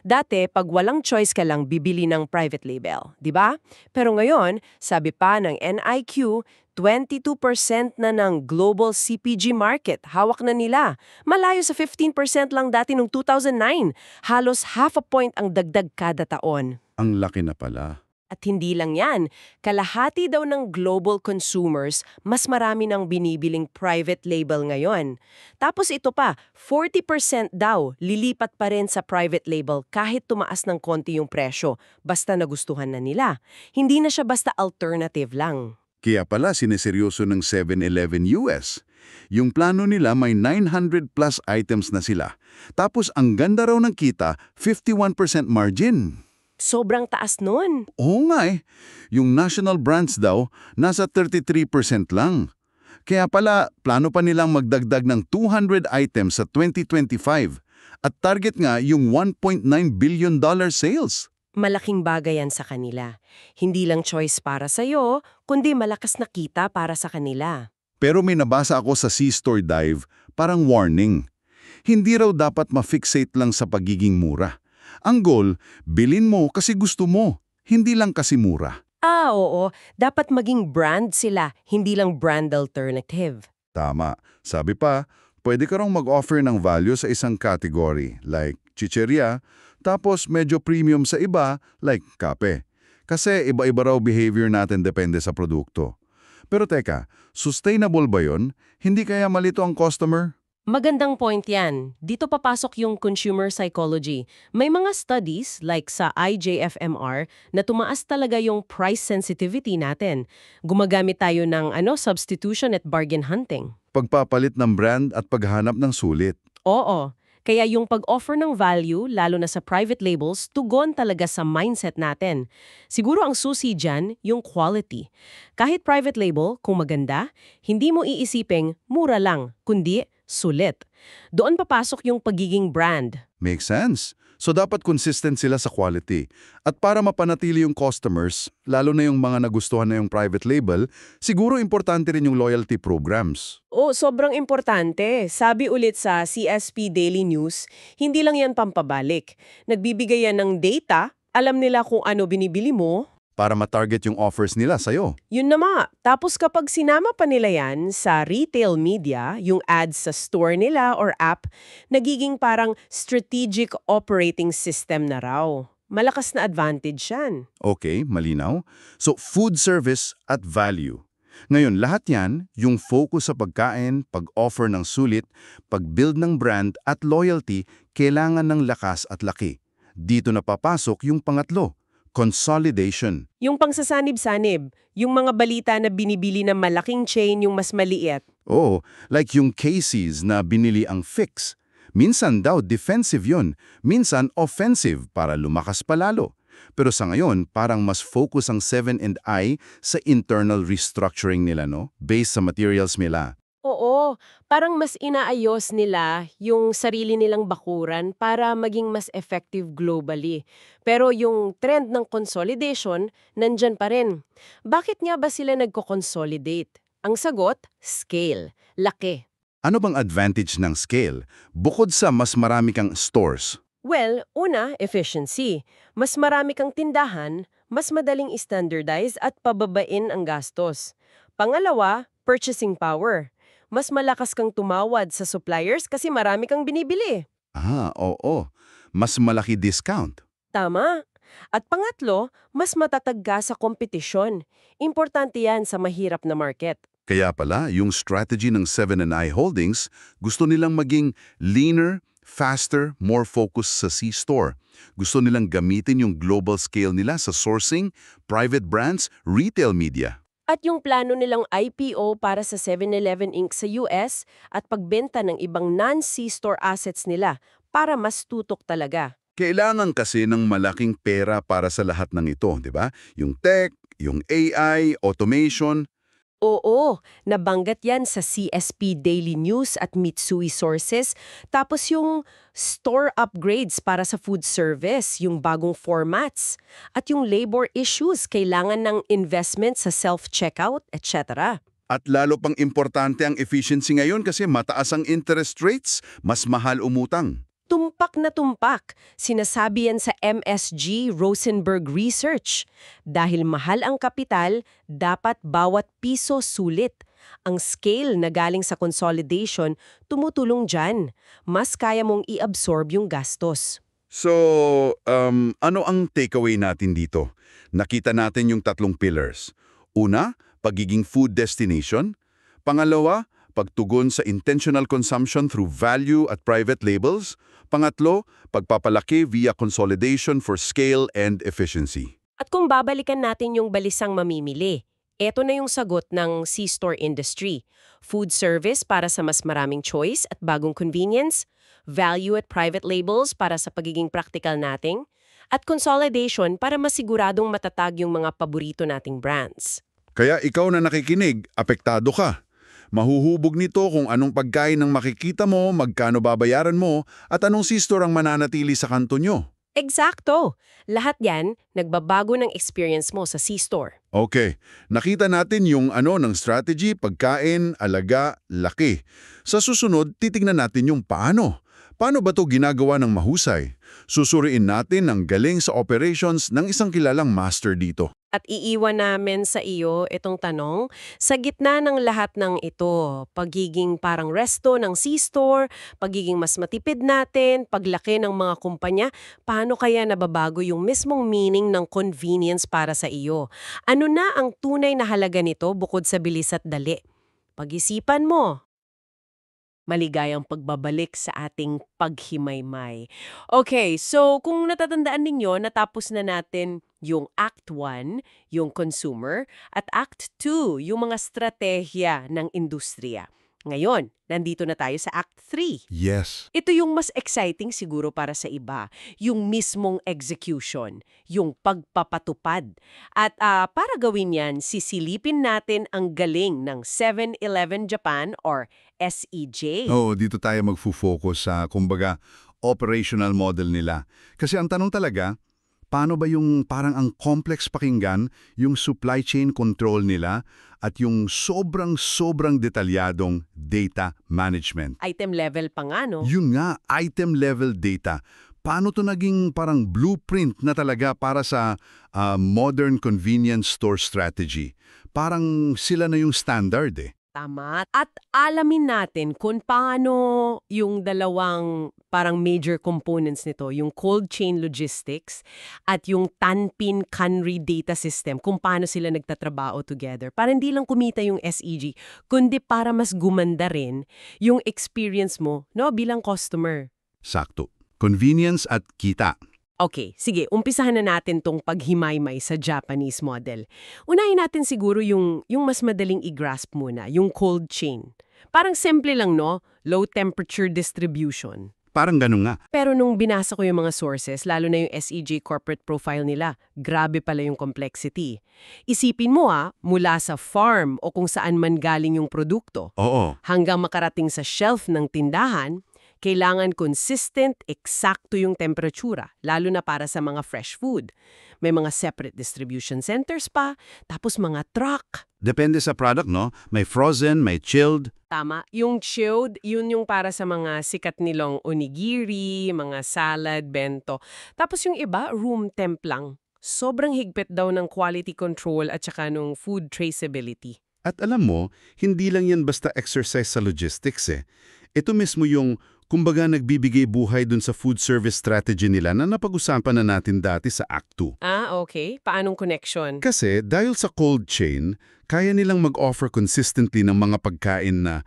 Dati, pag walang choice ka lang bibili ng private label, di ba? Pero ngayon, sabi pa ng NIQ, 22% na ng global CPG market, hawak na nila. Malayo sa 15% lang dati noong 2009. Halos half a point ang dagdag kada taon. Ang laki na pala. At hindi lang yan, kalahati daw ng global consumers, mas marami nang binibiling private label ngayon. Tapos ito pa, 40% daw lilipat pa rin sa private label kahit tumaas ng konti yung presyo, basta nagustuhan na nila. Hindi na siya basta alternative lang. Kaya pala sineseryoso ng 7-Eleven US. Yung plano nila may 900 plus items na sila. Tapos ang ganda raw ng kita, 51% margin. Sobrang taas nun. Oo nga eh. Yung national brands daw, nasa 33% lang. Kaya pala, plano pa nilang magdagdag ng 200 items sa 2025. At target nga yung $1.9 billion sales. Malaking bagay yan sa kanila. Hindi lang choice para sa'yo, kundi malakas na kita para sa kanila. Pero may nabasa ako sa C-Store Dive, parang warning. Hindi raw dapat ma-fixate lang sa pagiging mura. Ang goal, bilin mo kasi gusto mo, hindi lang kasi mura. Oo. Dapat maging brand sila, hindi lang brand alternative. Tama. Sabi pa, pwede ka raw mag-offer ng value sa isang category, like chicheria, tapos medyo premium sa iba, like kape. Kasi iba-iba raw behavior natin depende sa produkto. Pero teka, sustainable ba yun? Hindi kaya malito ang customer? Magandang point yan. Dito papasok yung consumer psychology. May mga studies, like sa IJFMR, na tumaas talaga yung price sensitivity natin. Gumagamit tayo ng substitution at bargain hunting. Pagpapalit ng brand at paghanap ng sulit. Oo. Kaya yung pag-offer ng value, lalo na sa private labels, tugon talaga sa mindset natin. Siguro ang susi dyan, yung quality. Kahit private label, kung maganda, hindi mo iisiping mura lang, kundi sulit. Doon papasok yung pagiging brand. Makes sense. So dapat consistent sila sa quality. At para mapanatili yung customers, lalo na yung mga nagustuhan na yung private label, siguro importante rin yung loyalty programs. Sobrang importante. Sabi ulit sa CSP Daily News, hindi lang yan pampabalik. Nagbibigay yan ng data, alam nila kung ano binibili mo. Para ma-target yung offers nila sa'yo. Yun na nga. Tapos kapag sinama pa nila yan sa retail media, yung ads sa store nila or app, nagiging parang strategic operating system na raw. Malakas na advantage yan. Okay, malinaw. So, food service at value. Ngayon, lahat yan, yung focus sa pagkain, pag-offer ng sulit, pag-build ng brand at loyalty, kailangan ng lakas at laki. Dito na papasok yung pangatlo, consolidation. Yung pangsasanib-sanib, yung mga balita na binibili ng malaking chain yung mas maliit. Oo, like yung cases na binili ang fix. Minsan daw defensive yon, minsan offensive para lumakas palalo. Pero sa ngayon, parang mas focus ang 7 and I sa internal restructuring nila, no? Based sa materials nila. Oo, parang mas inaayos nila yung sarili nilang bakuran para maging mas effective globally. Pero yung trend ng consolidation, nandyan pa rin. Bakit nga ba sila nagko-consolidate? Ang sagot, scale, laki. Ano bang advantage ng scale? Bukod sa mas marami kang stores. Well, una, efficiency. Mas marami kang tindahan, mas madaling standardize at pababain ang gastos. Pangalawa, purchasing power. Mas malakas kang tumawad sa suppliers kasi marami kang binibili. Oo. Mas malaki discount. Tama. At pangatlo, mas matatag ka sa kompetisyon. Importante yan sa mahirap na market. Kaya pala, yung strategy ng 7&I Holdings, gusto nilang maging leaner, faster, more focused sa C-store. Gusto nilang gamitin yung global scale nila sa sourcing, private brands, retail media. At yung plano nilang IPO para sa 7-Eleven Inc. sa US at pagbenta ng ibang non-C-store assets nila para mas tutok talaga. Kailangan kasi ng malaking pera para sa lahat ng ito, di ba? Yung tech, yung AI, automation. Oo, nabanggit yan sa CSP Daily News at Mitsui Sources. Tapos yung store upgrades para sa food service, yung bagong formats. At yung labor issues, kailangan ng investment sa self-checkout, etc. At lalo pang importante ang efficiency ngayon kasi mataas ang interest rates, mas mahal umutang. Tumpak na tumpak, sinasabi yan sa MSG Rosenberg Research. Dahil mahal ang kapital, dapat bawat piso sulit. Ang scale na galing sa consolidation, tumutulong dyan. Mas kaya mong i-absorb yung gastos. So, ano ang takeaway natin dito? Nakita natin yung tatlong pillars. Una, pagiging food destination. Pangalawa, pagtugon sa intentional consumption through value at private labels. Pangatlo, pagpapalaki via consolidation for scale and efficiency. At kung babalikan natin yung balisang mamimili, eto na yung sagot ng C-store industry. Food service para sa mas maraming choice at bagong convenience, value at private labels para sa pagiging practical nating, at consolidation para masiguradong matatag yung mga paborito nating brands. Kaya ikaw na nakikinig, apektado ka. Mahuhubog nito kung anong pagkain ang makikita mo, magkano babayaran mo, at anong C-store ang mananatili sa kanto nyo. Eksakto! Lahat yan, nagbabago ng experience mo sa C-store. Okay, nakita natin yung ng strategy, pagkain, alaga, laki. Sa susunod, titingnan natin yung paano. Paano ba ito ginagawa ng mahusay? Susuriin natin ang galing sa operations ng isang kilalang master dito. At iiwan namin sa iyo itong tanong, sa gitna ng lahat ng ito, pagiging parang resto ng C-store, pagiging mas matipid natin, paglaki ng mga kumpanya, paano kaya nababago yung mismong meaning ng convenience para sa iyo? Ano na ang tunay na halaga nito bukod sa bilis at dali? Pag-isipan mo. Maligayang pagbabalik sa ating paghimaymay. Okay, so kung natatandaan ninyo, natapos na natin yung Act 1, yung consumer, at Act 2, yung mga stratehiya ng industriya. Ngayon, nandito na tayo sa Act 3. Yes. Ito yung mas exciting siguro para sa iba, yung mismong execution, yung pagpapatupad. At para gawin yan, sisilipin natin ang galing ng 7-Eleven Japan or SEJ. Oo, dito tayo magfo-focus sa, kumbaga, operational model nila. Kasi ang tanong talaga, paano ba yung parang ang complex pakinggan, yung supply chain control nila at yung sobrang detalyadong data management? Item level pa nga, no? Yun nga, item level data. Paano to naging parang blueprint na talaga para sa modern convenience store strategy? Parang sila na yung standard eh. Tama. At alamin natin kung paano yung dalawang parang major components nito, yung cold chain logistics at yung Tanpin Canry data system, kung paano sila nagtatrabaho together. Para hindi lang kumita yung SEG, kundi para mas gumanda rin yung experience mo, no, bilang customer. Sakto. Convenience at kita. Okay, sige, umpisahan na natin tong paghimaymay sa Japanese model. Unahin natin siguro yung mas madaling i-grasp muna, yung cold chain. Parang simple lang, no? Low temperature distribution. Parang ganun nga. Pero nung binasa ko yung mga sources, lalo na yung SEJ corporate profile nila, grabe pala yung complexity. Isipin mo mula sa farm o kung saan man galing yung produkto, Oo. hanggang makarating sa shelf ng tindahan, kailangan consistent, eksakto yung temperatura, lalo na para sa mga fresh food. May mga separate distribution centers pa, tapos mga truck. Depende sa product, no? May frozen, may chilled. Tama. Yung chilled, yun yung para sa mga sikat nilang onigiri, mga salad, bento. Tapos yung iba, room temp lang. Sobrang higpit daw ng quality control at saka nung food traceability. At alam mo, hindi lang yan basta exercise sa logistics eh. Ito mismo yung, kumbaga nagbibigay buhay dun sa food service strategy nila na napag-usapan na natin dati sa Act 2. Okay. Paanong connection? Kasi dahil sa cold chain, kaya nilang mag-offer consistently ng mga pagkain na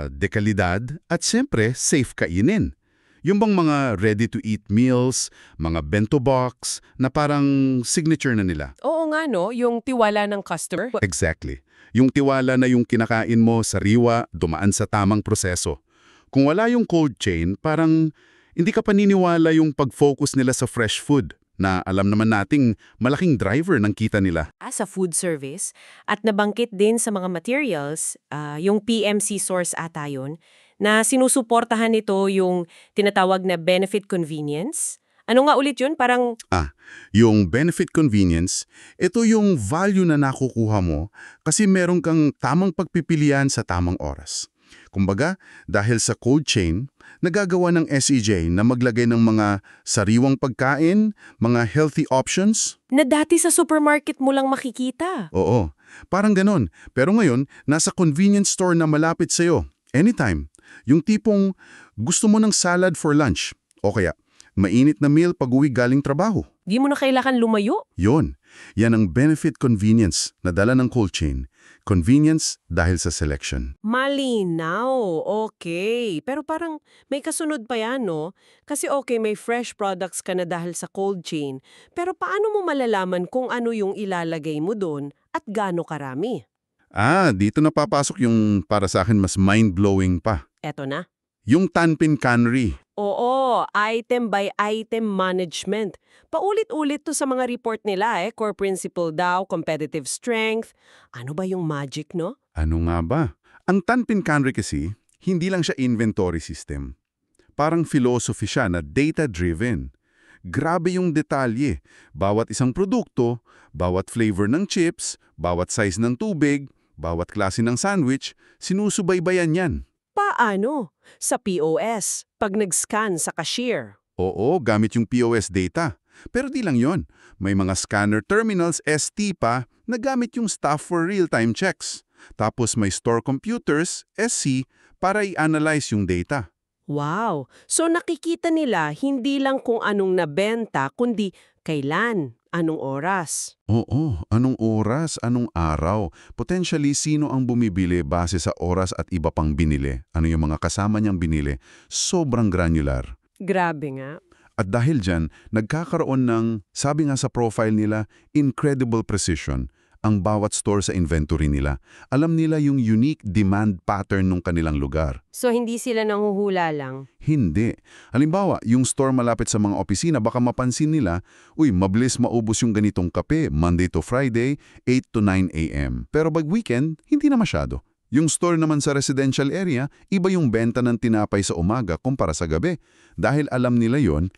dekalidad at siyempre safe kainin. Yung bang mga ready-to-eat meals, mga bento box, na parang signature na nila. Oo nga no, yung tiwala ng customer. Exactly. Yung tiwala na yung kinakain mo sariwa, dumaan sa tamang proseso. Kung wala yung cold chain, parang hindi ka paniniwala yung pag-focus nila sa fresh food na alam naman nating malaking driver ng kita nila. Sa food service at nabanggit din sa mga materials, yung PMC source ata yun, na sinusuportahan nito yung tinatawag na benefit convenience. Ano nga ulit yun? Parang Yung benefit convenience, ito yung value na nakukuha mo kasi meron kang tamang pagpipilian sa tamang oras. Kumbaga, dahil sa cold chain, nagagawa ng SEJ na maglagay ng mga sariwang pagkain, mga healthy options. na dati sa supermarket mo lang makikita. Oo, parang ganon. Pero ngayon, nasa convenience store na malapit sa'yo. Anytime. Yung tipong gusto mo ng salad for lunch. O kaya, mainit na meal pag-uwi galing trabaho. Di mo na kailangan lumayo. Yon. Yan ang benefit convenience na dala ng cold chain. Convenience dahil sa selection. Malinaw. Okay. Pero parang may kasunod pa yan, no? Kasi okay, may fresh products ka na dahil sa cold chain. Pero paano mo malalaman kung ano yung ilalagay mo doon at gaano karami? Dito na papasok yung para sa akin mas mind-blowing pa. Eto na. Yung Tanpin Cannery. Oo, item by item management. Paulit-ulit to sa mga report nila core principle daw, competitive strength. Ano ba yung magic, no? Ano nga ba? Ang Tanpin Cannery kasi, hindi lang siya inventory system. Parang philosophy siya na data-driven. Grabe yung detalye. Bawat isang produkto, bawat flavor ng chips, bawat size ng tubig, bawat klase ng sandwich, sinusubaybayan yan. Paano? Sa POS, pag nag-scan sa cashier. Oo, gamit yung POS data. Pero di lang yon. May mga scanner terminals ST pa na gamit yung staff for real-time checks. Tapos may store computers SC para i-analyze yung data. Wow! So nakikita nila hindi lang kung anong nabenta, kundi kailan, anong oras. Oo, anong oras, anong araw. Potentially, sino ang bumibili base sa oras at iba pang binili. Ano yung mga kasama niyang binili. Sobrang granular. Grabe nga. At dahil dyan, nagkakaroon ng, sabi nga sa profile nila, incredible precision ang bawat store sa inventory nila. Alam nila yung unique demand pattern ng kanilang lugar. So hindi sila nanguhula lang. Hindi. Halimbawa, yung store malapit sa mga opisina, baka mapansin nila, mabilis maubos yung ganitong kape, Monday to Friday, 8 to 9 a.m. Pero pag weekend, hindi na masyado. Yung store naman sa residential area, iba yung benta ng tinapay sa umaga kumpara sa gabi. Dahil alam nila yon.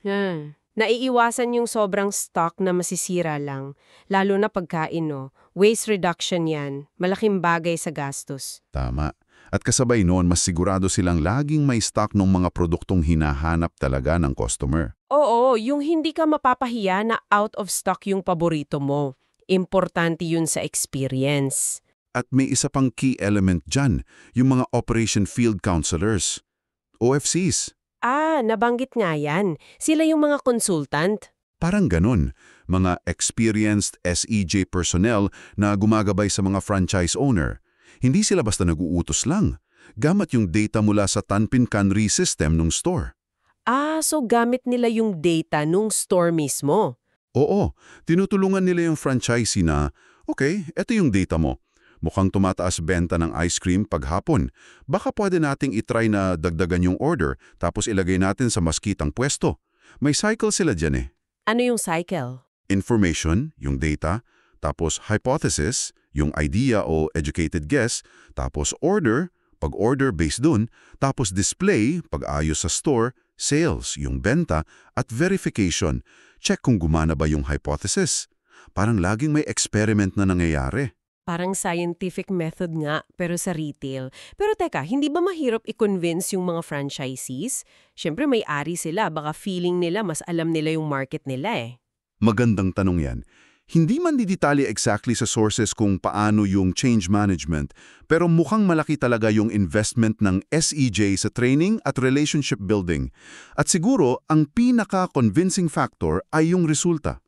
Naiiwasan yung sobrang stock na masisira lang. Lalo na pagkain, no? Waste reduction yan. Malaking bagay sa gastos. Tama. At kasabay noon, mas sigurado silang laging may stock ng mga produktong hinahanap talaga ng customer. Oo, yung hindi ka mapapahiya na out of stock yung paborito mo. Importante yun sa experience. At may isa pang key element dyan, yung mga Operation Field Counselors, OFCs. Nabanggit nga yan. Sila yung mga consultant. Parang ganun, mga experienced SEJ personnel na gumagabay sa mga franchise owner. Hindi sila basta nag-uutos lang. Gamit yung data mula sa Tanpin Cannery system ng store. So gamit nila yung data nung store mismo. Oo, tinutulungan nila yung franchisee na, okay, eto yung data mo. mukhang tumataas benta ng ice cream paghapon. Baka pwede nating itry na dagdagan yung order tapos ilagay natin sa maskitang pwesto. May cycle sila dyan eh. Ano yung cycle? Information, yung data, tapos hypothesis, yung idea o educated guess, tapos order, pag-order based dun, tapos display, pag-ayos sa store, sales, yung benta, at verification, check kung gumana ba yung hypothesis. Parang laging may experiment na nangyayari. Parang scientific method nga, pero sa retail. Pero teka, hindi ba mahirap i-convince yung mga franchisees? Siyempre may-ari sila, baka feeling nila mas alam nila yung market nila eh. Magandang tanong yan. Hindi man didetalye exactly sa sources kung paano yung change management, pero mukhang malaki talaga yung investment ng SEJ sa training at relationship building. At siguro, ang pinaka-convincing factor ay yung resulta.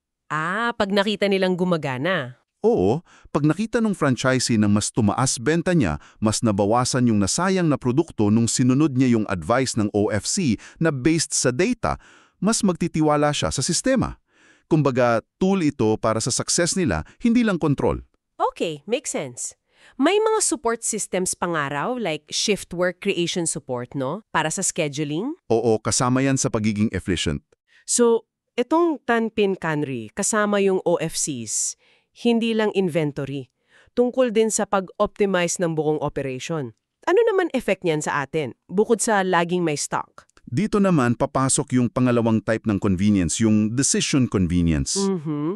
Pag nakita nilang gumagana. Oo, pag nakita ng franchisee na mas tumaas benta niya, mas nabawasan yung nasayang na produkto nung sinunod niya yung advice ng OFC na based sa data, mas magtitiwala siya sa sistema. Kumbaga, tool ito para sa success nila, hindi lang control. Okay, makes sense. May mga support systems pangaraw like shift work creation support, no? Para sa scheduling? Oo, kasama yan sa pagiging efficient. So, itong Tanpin Canry, kasama yung OFCs, hindi lang inventory. Tungkol din sa pag-optimize ng buong operation. Ano naman effect niyan sa atin, bukod sa laging may stock? Dito naman, papasok yung pangalawang type ng convenience, yung decision convenience.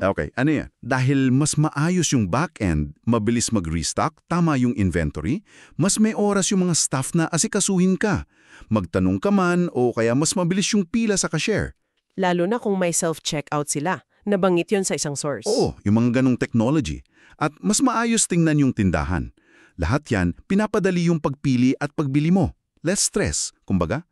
Okay, ano yan? Dahil mas maayos yung back-end, mabilis mag-restock, tama yung inventory, mas may oras yung mga staff na asikasuhin ka. Magtanong ka man o kaya mas mabilis yung pila sa cashier. Lalo na kung may self-checkout sila. Nabanggit yon sa isang source. Oo, yung mga ganong technology. At mas maayos tingnan yung tindahan. Lahat yan, pinapadali yung pagpili at pagbili mo. Less stress, kumbaga.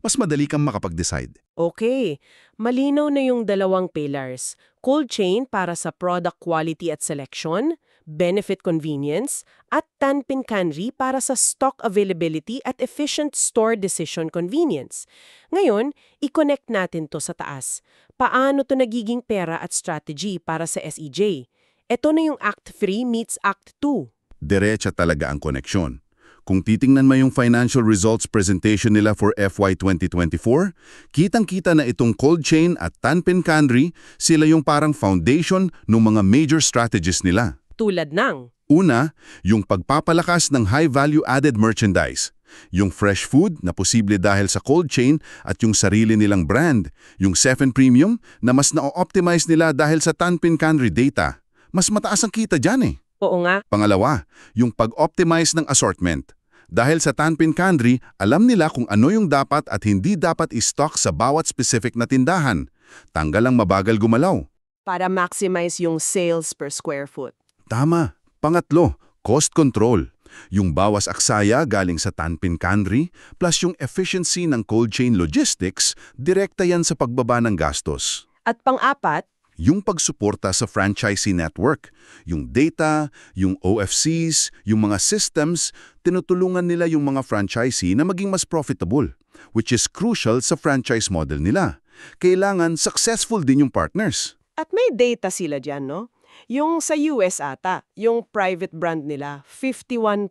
Mas madali kang makapag-decide. Okay, malinaw na yung dalawang pillars. Cold chain para sa product quality at selection, benefit convenience, at Tanpin Canry para sa stock availability at efficient store decision convenience. Ngayon, i-connect natin to sa taas. Paano to nagiging pera at strategy para sa SEJ? Ito na yung Act 3 meets Act 2. Diretsa talaga ang koneksyon. Kung titingnan mo yung financial results presentation nila for FY 2024, kitang-kita na itong cold chain at Tanpin Canry, sila yung parang foundation ng mga major strategies nila. Tulad ng Una, yung pagpapalakas ng high-value added merchandise. Yung fresh food na posible dahil sa cold chain at yung sarili nilang brand. Yung 7 Premium na mas na-optimize nila dahil sa Tanpin Canry data. Mas mataas ang kita dyan eh. Oo nga. Pangalawa, yung pag-optimize ng assortment. Dahil sa Tanpin Canry, alam nila kung ano yung dapat at hindi dapat i-stock sa bawat specific na tindahan. Tanggal ang mabagal gumalaw. Para maximize yung sales per square foot. Tama. Pangatlo, cost control. Yung bawas aksaya galing sa Tanpin Canry plus yung efficiency ng cold chain logistics, direkta yan sa pagbaba ng gastos. At pang-apat, Yung pagsuporta sa franchisee network, yung data, yung OFCs, yung mga systems, tinutulungan nila yung mga franchisee na maging mas profitable, which is crucial sa franchise model nila. Kailangan successful din yung partners. at may data sila dyan, no? Yung sa US ata, yung private brand nila, 51%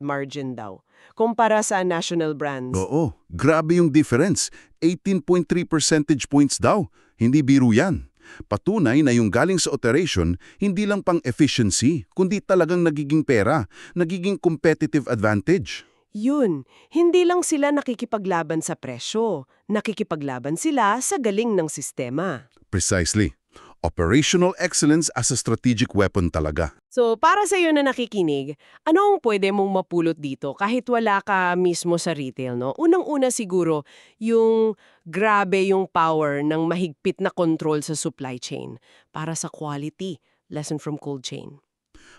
margin daw. Kumpara sa national brands. Oo, grabe yung difference. 18.3 percentage points daw. Hindi biro yan. Patunay na yung galing sa operation, hindi lang pang efficiency, kundi talagang nagiging pera, nagiging competitive advantage. Yun, hindi lang sila nakikipaglaban sa presyo, nakikipaglaban sila sa galing ng sistema. Precisely. Operational excellence as a strategic weapon talaga. So, para sa iyo na nakikinig, ano ang pwede mong mapulot dito kahit wala ka mismo sa retail, no? Unang-una siguro, yung grabe yung power ng mahigpit na control sa supply chain para sa quality. Lesson from cold chain.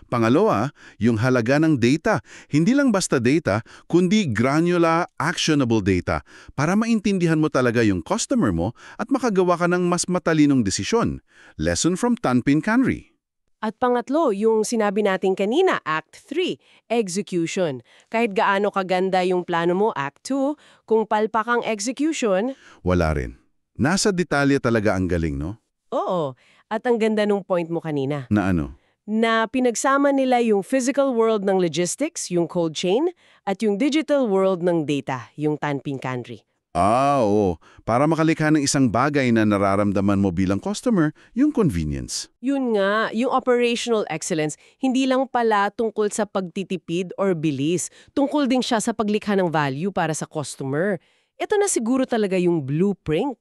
Pangalawa, yung halaga ng data. Hindi lang basta data, kundi granular, actionable data para maintindihan mo talaga yung customer mo at makagawa ka ng mas matalinong desisyon. Lesson from Tanpin Canry. At pangatlo, yung sinabi natin kanina, Act 3, execution. Kahit gaano kaganda yung plano mo, Act 2, kung palpak ang execution, Wala rin. Nasa detalye talaga ang galing, no? oo. At ang ganda nung point mo kanina. Na ano? na pinagsama nila yung physical world ng logistics, yung cold chain, at yung digital world ng data, yung Tanping Kanri. Oo. Para makalikha ng isang bagay na nararamdaman mo bilang customer, yung convenience. Yun nga, yung operational excellence, hindi lang pala tungkol sa pagtitipid or bilis. Tungkol din siya sa paglikha ng value para sa customer. Ito na siguro talaga yung blueprint.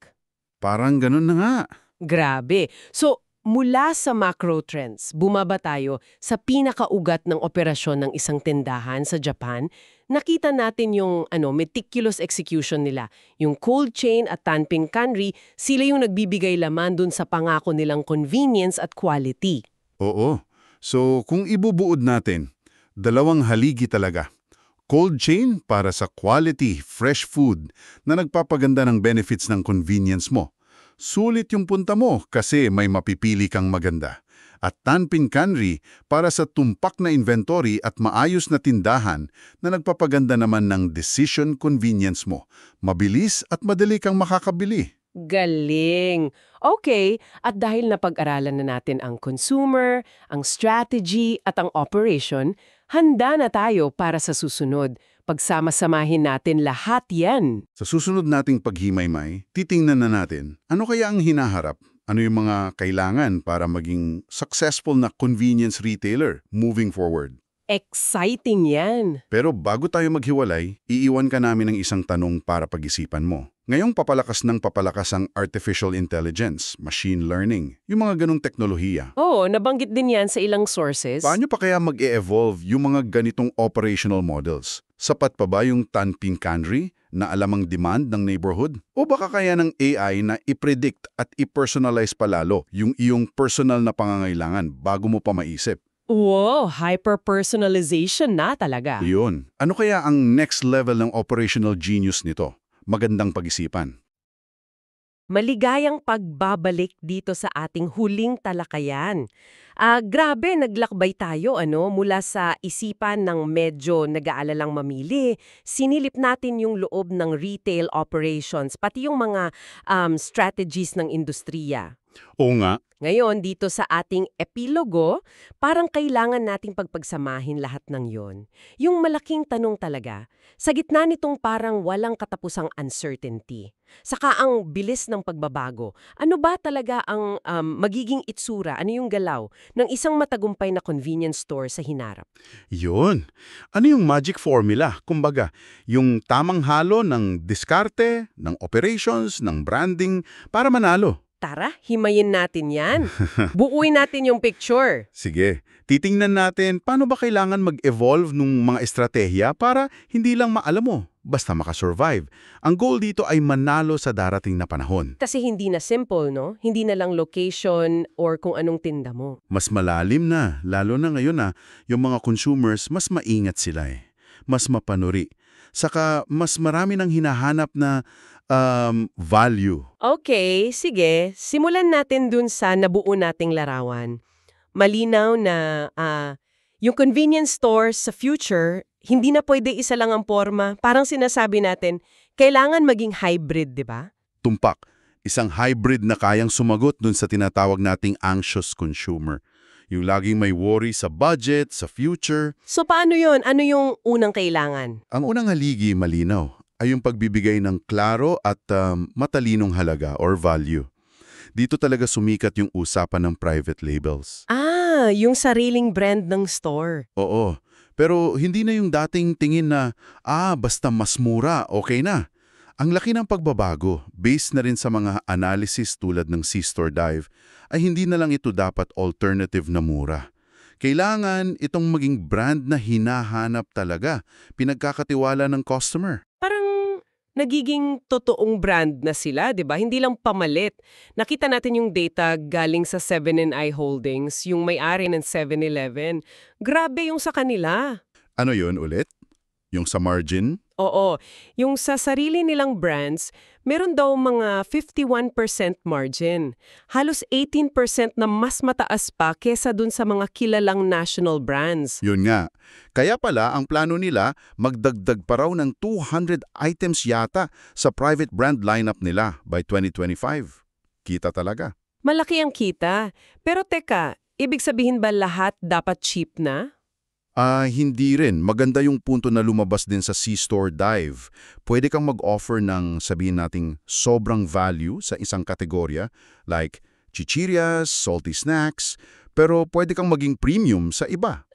Parang ganun na nga. Grabe. So, mula sa macro trends, bumaba tayo sa pinakaugat ng operasyon ng isang tindahan sa Japan. Nakita natin yung meticulous execution nila. Yung cold chain at Tanping Kanri, sila yung nagbibigay laman dun sa pangako nilang convenience at quality. Oo. So, kung ibubuod natin, dalawang haligi talaga. Cold chain para sa quality, fresh food na nagpapaganda ng benefits ng convenience mo. Sulit yung punta mo kasi may mapipili kang maganda. At Tanping Kanri para sa tumpak na inventory at maayos na tindahan na nagpapaganda naman ng decision convenience mo. Mabilis at madali kang makakabili. Galing! Okay, at dahil napag-aralan na natin ang consumer, ang strategy at ang operation, handa na tayo para sa susunod. Pagsama-samahin natin lahat yan. Sa susunod nating paghimaymay, titingnan na natin ano kaya ang hinaharap, ano yung mga kailangan para maging successful na convenience retailer moving forward. Exciting yan! Pero bago tayo maghiwalay, iiwan ka namin ng isang tanong para pag-isipan mo. Ngayong papalakas ang artificial intelligence, machine learning, yung mga ganong teknolohiya. Oo, nabanggit din yan sa ilang sources. Paano pa kaya mag-e-evolve yung mga ganitong operational models? Sapat pa ba yung Tanping Kanri na alam ang demand ng neighborhood? O baka kaya ng AI na i-predict at i-personalize palalo yung iyong personal na pangangailangan bago mo pa maisip? Wow, hyper-personalization na talaga. Iyon. Ano kaya ang next level ng operational genius nito? Magandang pag-isipan. Maligayang pagbabalik dito sa ating huling talakayan. Grabe, naglakbay tayo mula sa isipan ng medyo nag-aalalang mamili. Sinilip natin yung loob ng retail operations, pati yung mga strategies ng industriya. Oo nga. Ngayon, dito sa ating epilogo, parang kailangan nating pagpagsamahin lahat ng yon. Yung malaking tanong talaga, sa gitna nitong parang walang katapusang uncertainty, saka ang bilis ng pagbabago, ano ba talaga ang magiging itsura, ano yung galaw ng isang matagumpay na convenience store sa hinarap? Yun. Ano yung magic formula? Kumbaga, yung tamang halo ng diskarte, ng operations, ng branding para manalo. Tara, himayin natin yan. Buuin natin yung picture. Sige, titingnan natin paano ba kailangan mag-evolve ng mga estratehiya para hindi lang maalam mo, basta makasurvive. Ang goal dito ay manalo sa darating na panahon. Kasi hindi na simple, no? Hindi na lang location or kung anong tinda mo. Mas malalim na, lalo na ngayon na yung mga consumers mas maingat sila mas mapanuri. Saka mas marami nang hinahanap na value. Okay, sige. Simulan natin dun sa nabuo nating larawan. Malinaw na yung convenience store sa future, hindi na pwede isa lang ang forma. Parang sinasabi natin, kailangan maging hybrid, di ba? Tumpak, isang hybrid na kayang sumagot dun sa tinatawag nating anxious consumer. Yung laging may worry sa budget, sa future. So paano yon? Ano yung unang kailangan? Ang unang haligi malinaw ay yung pagbibigay ng klaro at matalinong halaga or value. Dito talaga sumikat yung usapan ng private labels. Yung sariling brand ng store. Oo, pero hindi na yung dating tingin na, basta mas mura, okay na. Ang laki ng pagbabago, based na rin sa mga analysis tulad ng C-Store Dive, ay hindi na lang ito dapat alternative na mura. Kailangan itong maging brand na hinahanap talaga, pinagkakatiwala ng customer. Parang nagiging totoong brand na sila, di ba? Hindi lang pamalit. Nakita natin yung data galing sa 7&I Holdings, yung may-ari ng 7-Eleven. Grabe yung sa kanila. Ano yun ulit? Yung sa margin? Oo. Yung sa sarili nilang brands, meron daw mga 51% margin. Halos 18% na mas mataas pa kesa dun sa mga kilalang national brands. Yun nga. Kaya pala ang plano nila magdagdag pa raw ng 200 items yata sa private brand lineup nila by 2025. Kita talaga. Malaki ang kita. Pero teka, Ibig sabihin ba lahat dapat cheap na? Hindi rin. Maganda yung punto na lumabas din sa C-Store Dive. Pwede kang mag-offer ng sabihin nating sobrang value sa isang kategorya like chichirias, salty snacks, pero pwede kang maging premium sa iba.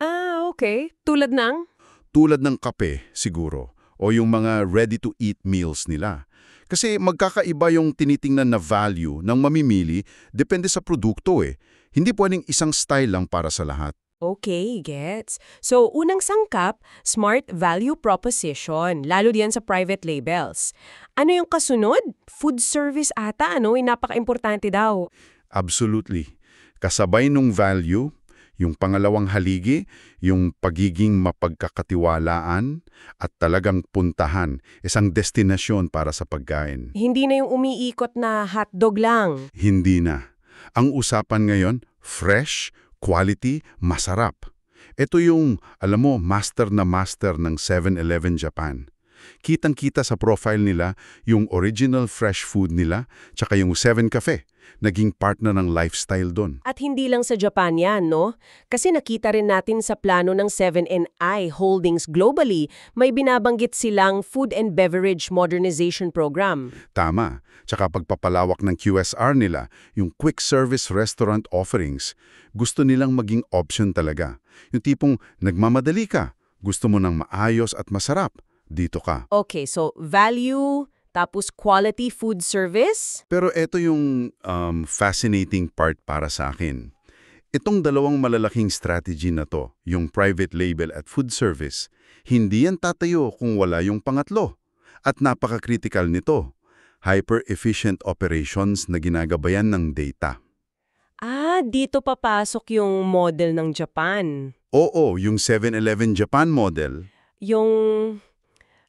Okay. Tulad ng? Tulad ng kape, siguro, o yung mga ready-to-eat meals nila. Kasi magkakaiba yung tinitingnan na value ng mamimili depende sa produkto eh. Hindi pwedeng isang style lang para sa lahat. Okay, gets. So, unang sangkap, smart value proposition, lalo diyan sa private labels. Ano yung kasunod? Food service ata, yung napaka-importante daw. Absolutely. Kasabay nung value, yung pangalawang haligi, yung pagiging mapagkakatiwalaan at talagang puntahan, isang destinasyon para sa pagkain. Hindi na yung umiikot na hotdog lang. Hindi na. Ang usapan ngayon, fresh, quality, masarap. Ito yung, alam mo, master na master ng 7-Eleven Japan. Kitang-kita sa profile nila yung original fresh food nila, tsaka yung 7 Cafe. Naging partner ng lifestyle doon. At hindi lang sa Japan yan, no? Kasi nakita rin natin sa plano ng 7NI Holdings globally, may binabanggit silang Food and Beverage Modernization Program. Tama. Tsaka pagpapalawak ng QSR nila, yung quick service restaurant offerings, gusto nilang maging option talaga. Yung tipong nagmamadali ka, gusto mo ng maayos at masarap, dito ka. Okay, so value, tapos quality food service? Pero ito yung fascinating part para sa akin. Itong dalawang malalaking strategy na to, yung private label at food service, hindi yan tatayo kung wala yung pangatlo. At napaka-critical nito, hyper-efficient operations na ginagabayan ng data. Dito papasok yung model ng Japan. Oo, yung 7-Eleven Japan model. Yung,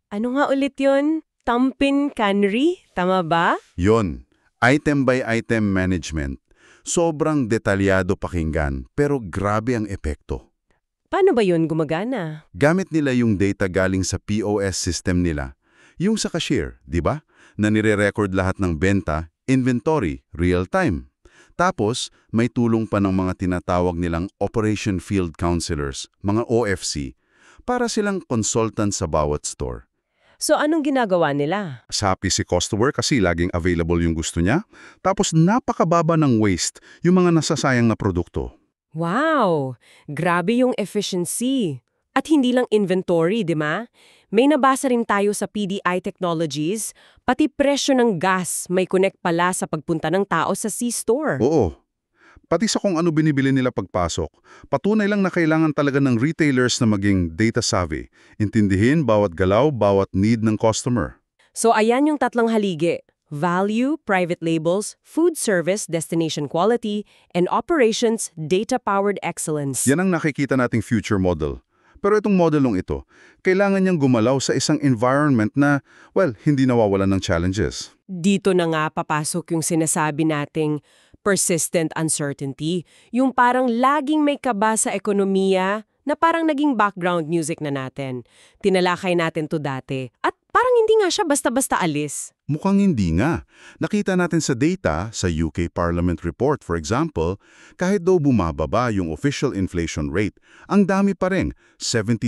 ano nga ulit yun? Tampin Cannery? Tama ba? Yon, item by item management. Sobrang detalyado pakinggan, pero grabe ang epekto. Paano ba yun gumagana? Gamit nila yung data galing sa POS system nila. Yung sa cashier, di ba? Na nire-record lahat ng benta, inventory, real time. Tapos, may tulong pa ng mga tinatawag nilang Operation Field Counselors, mga OFC, para silang consultant sa bawat store. So anong ginagawa nila? Sapi si customer kasi laging available yung gusto niya. Tapos napakababa ng waste, yung mga nasasayang na produkto. Wow! Grabe yung efficiency. At hindi lang inventory, di ba? May nabasa rin tayo sa PDI Technologies, pati presyo ng gas may connect pala sa pagpunta ng tao sa C-store. Oo. Pati sa kung ano binibili nila pagpasok, patunay lang na kailangan talaga ng retailers na maging data savvy. Intindihin bawat galaw, bawat need ng customer. So ayan yung tatlong haligi. Value, private labels, food service, destination quality, and operations, data-powered excellence. Yan ang nakikita nating future model. Pero itong modelong ito, kailangan niyang gumalaw sa isang environment na, well, hindi nawawalan ng challenges. Dito na nga papasok yung sinasabi nating persistent uncertainty, yung parang laging may kaba sa ekonomiya na parang naging background music na natin. Tinalakay natin to dati at parang hindi nga siya basta-basta alis. Mukhang hindi nga. Nakita natin sa data, sa UK Parliament Report for example, kahit daw bumababa yung official inflation rate, ang dami pa rin, 72%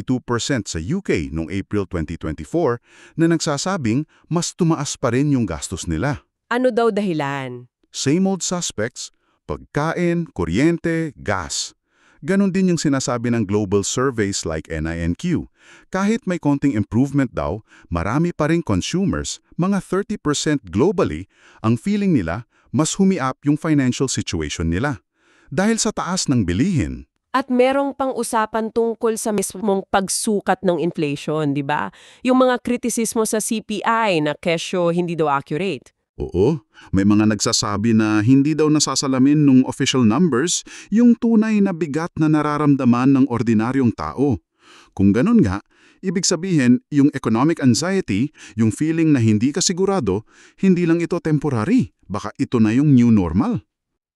sa UK noong April 2024, na nagsasabing mas tumaas pa rin yung gastos nila. Ano daw dahilan? Same old suspects, pagkain, kuryente, gas. Ganon din yung sinasabi ng global surveys like NINQ. Kahit may konting improvement daw, marami pa rin consumers, mga 30% globally, ang feeling nila mas humiap yung financial situation nila. Dahil sa taas ng bilihin. At merong pang usapan tungkol sa mismong pagsukat ng inflation, di ba? Yung mga kritisismo sa CPI na kesyo hindi daw accurate. Oo, may mga nagsasabi na hindi daw nasasalamin ng official numbers yung tunay na bigat na nararamdaman ng ordinaryong tao. Kung ganun nga, ibig sabihin yung economic anxiety, yung feeling na hindi ka sigurado, hindi lang ito temporary, baka ito na yung new normal.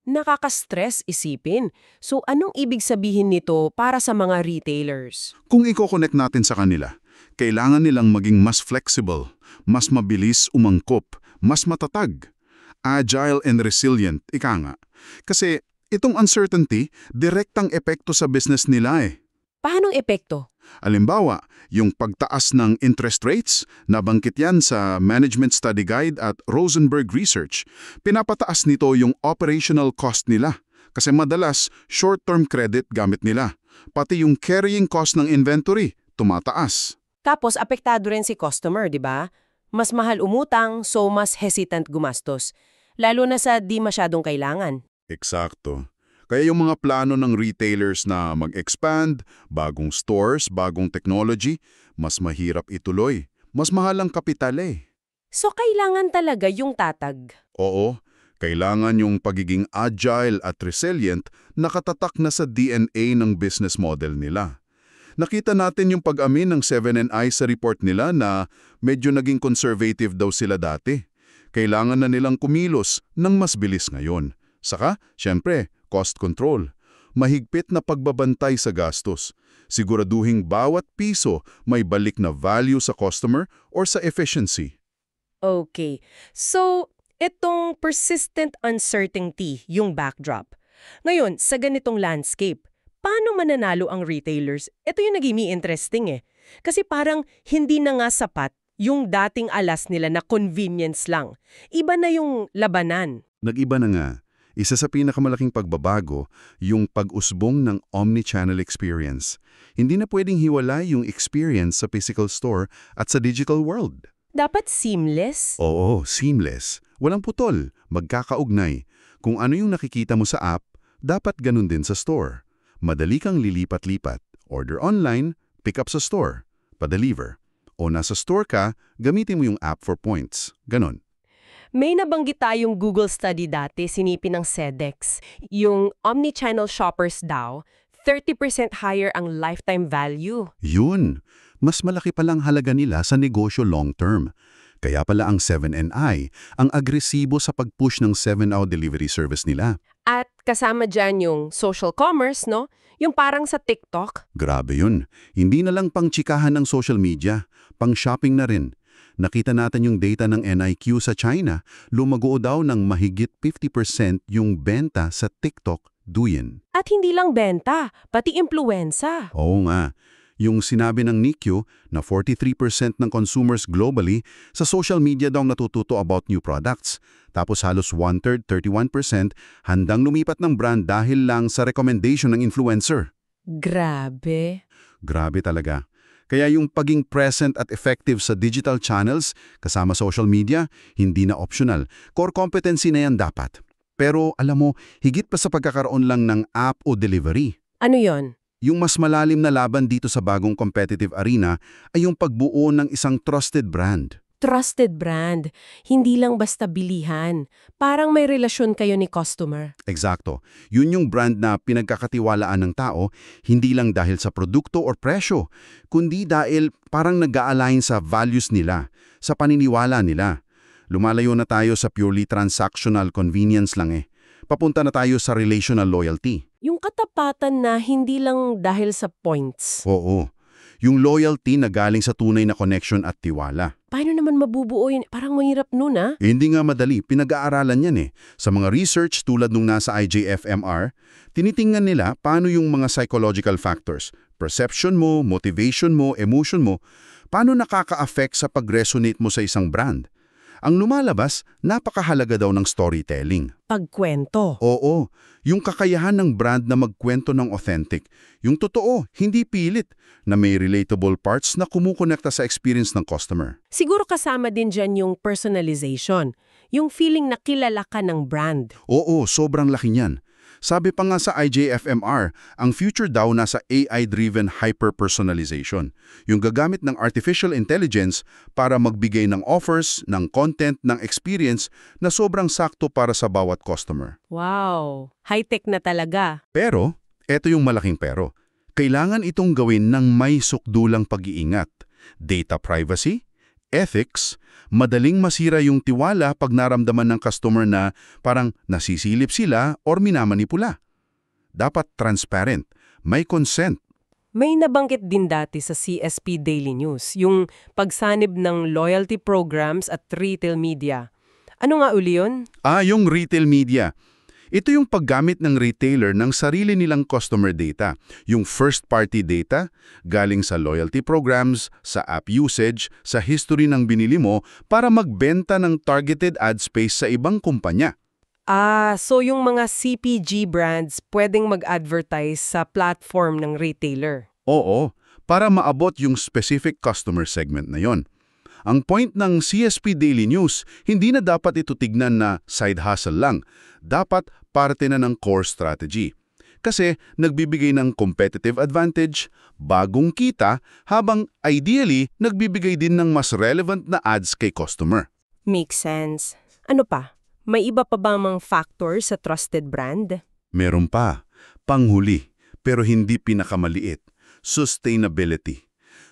Nakaka-stress isipin. So anong ibig sabihin nito para sa mga retailers? Kung i-connect natin sa kanila, kailangan nilang maging mas flexible, mas mabilis umangkop, mas matatag, agile and resilient, ika nga. Kasi Itong uncertainty, direktang epekto sa business nila eh. Paanong epekto? Alimbawa, yung pagtaas ng interest rates, nabanggit yan sa Management Study Guide at Rosenberg Research. Pinapataas nito yung operational cost nila kasi madalas short-term credit gamit nila. Pati yung carrying cost ng inventory, tumataas. Tapos apektado rin si customer, di ba? Mas mahal umutang, so mas hesitant gumastos. Lalo na sa di masyadong kailangan. Eksakto. Kaya yung mga plano ng retailers na mag-expand, bagong stores, bagong technology, mas mahirap ituloy. Mas mahal ang kapital eh. So kailangan talaga yung tatag. Oo, kailangan yung pagiging agile at resilient nakatatak na sa DNA ng business model nila. Nakita natin yung pag-amin ng 7&I sa report nila na medyo naging conservative daw sila dati. Kailangan na nilang kumilos ng mas bilis ngayon. Saka, syempre, cost control. Mahigpit na pagbabantay sa gastos. Siguraduhing bawat piso may balik na value sa customer or sa efficiency. Okay. So, itong persistent uncertainty, yung backdrop. Ngayon, sa ganitong landscape, paano mananalo ang retailers? Ito yung naging interesting eh. Kasi parang hindi na nga sapat yung dating alas nila na convenience lang. Iba na yung labanan. Nag-iba na nga. Isa sa pinakamalaking pagbabago, yung pag-usbong ng omnichannel experience. Hindi na pwedeng hiwalay yung experience sa physical store at sa digital world. Dapat seamless? Oo, seamless. Walang putol, magkakaugnay. Kung ano yung nakikita mo sa app, dapat ganun din sa store. Madali kang lilipat-lipat. Order online, pick up sa store, pa-deliver. O nasa store ka, gamitin mo yung app for points. Ganon. May nabanggit tayong Google study dati, sinipin ng SEDEX. Yung omnichannel shoppers daw, 30% higher ang lifetime value. Yun, mas malaki palang halaga nila sa negosyo long-term. Kaya pala ang 7&I, ang agresibo sa pag-push ng 7-hour delivery service nila. At kasama dyan yung social commerce, no? Yung parang sa TikTok. Grabe yun. Hindi na lang pang-tsikahan ng social media, pang-shopping na rin. Nakita natin yung data ng NIQ sa China, lumago daw ng mahigit 50% yung benta sa TikTok Douyin. At hindi lang benta, pati impluwensa. Oo nga. Yung sinabi ng NIQ na 43% ng consumers globally sa social media daw natututo about new products. Tapos halos 1/3, 31%, handang lumipat ng brand dahil lang sa recommendation ng influencer. Grabe. Grabe talaga. Kaya yung paging present at effective sa digital channels, kasama social media, hindi na optional. Core competency na yan dapat. Pero alam mo, higit pa sa pagkakaroon lang ng app o delivery. Ano yon? Yung mas malalim na laban dito sa bagong competitive arena ay yung pagbuo ng isang trusted brand. Trusted brand. Hindi lang basta bilihan. Parang may relasyon kayo ni customer. Eksakto. Yun yung brand na pinagkakatiwalaan ng tao, hindi lang dahil sa produkto or presyo, kundi dahil parang nag-a-align sa values nila, sa paniniwala nila. Lumalayo na tayo sa purely transactional convenience lang eh. Papunta na tayo sa relational loyalty. Yung katapatan na hindi lang dahil sa points. Oo. Yung loyalty na galing sa tunay na connection at tiwala. Paano naman mabubuo yun? Parang mahirap nun ah. Hindi nga madali, pinag-aaralan yan eh. Sa mga research tulad nung nasa IJFMR, tinitingnan nila paano yung mga psychological factors, perception mo, motivation mo, emotion mo, paano nakaka-affect sa pag-resonate mo sa isang brand. Ang lumalabas, napakahalaga daw ng storytelling. Pagkwento. Oo, yung kakayahan ng brand na magkwento ng authentic. Yung totoo, hindi pilit, na may relatable parts na kumukonekta sa experience ng customer. Siguro kasama din dyan yung personalization. Yung feeling na kilala ka ng brand. Oo, sobrang laki niyan. Sabi pa nga sa IJFMR, ang future daw nasa AI-driven hyper-personalization. Yung gagamit ng artificial intelligence para magbigay ng offers, ng content, ng experience na sobrang sakto para sa bawat customer. Wow! High-tech na talaga. Pero, eto yung malaking pero. Kailangan itong gawin ng may sukdulang pag-iingat. Data privacy, ethics, madaling masira yung tiwala pag naramdaman ng customer na parang nasisilip sila or minamanipula. Dapat transparent, may consent. May nabanggit din dati sa CSP Daily News, yung pagsanib ng loyalty programs at retail media. Ano nga uli yun? Yung retail media. Ito yung paggamit ng retailer ng sarili nilang customer data, yung first-party data, galing sa loyalty programs, sa app usage, sa history ng binili mo para magbenta ng targeted ad space sa ibang kumpanya. So yung mga CPG brands pwedeng mag-advertise sa platform ng retailer. Oo, para maabot yung specific customer segment na yon. Ang point ng CSP Daily News, hindi na dapat ito tignan na side hustle lang. Dapat parte na ng core strategy. Kasi nagbibigay ng competitive advantage, bagong kita, habang ideally nagbibigay din ng mas relevant na ads kay customer. Makes sense. Ano pa? May iba pa ba mang factor sa trusted brand? Meron pa, panghuli, pero hindi pinakamaliit, sustainability.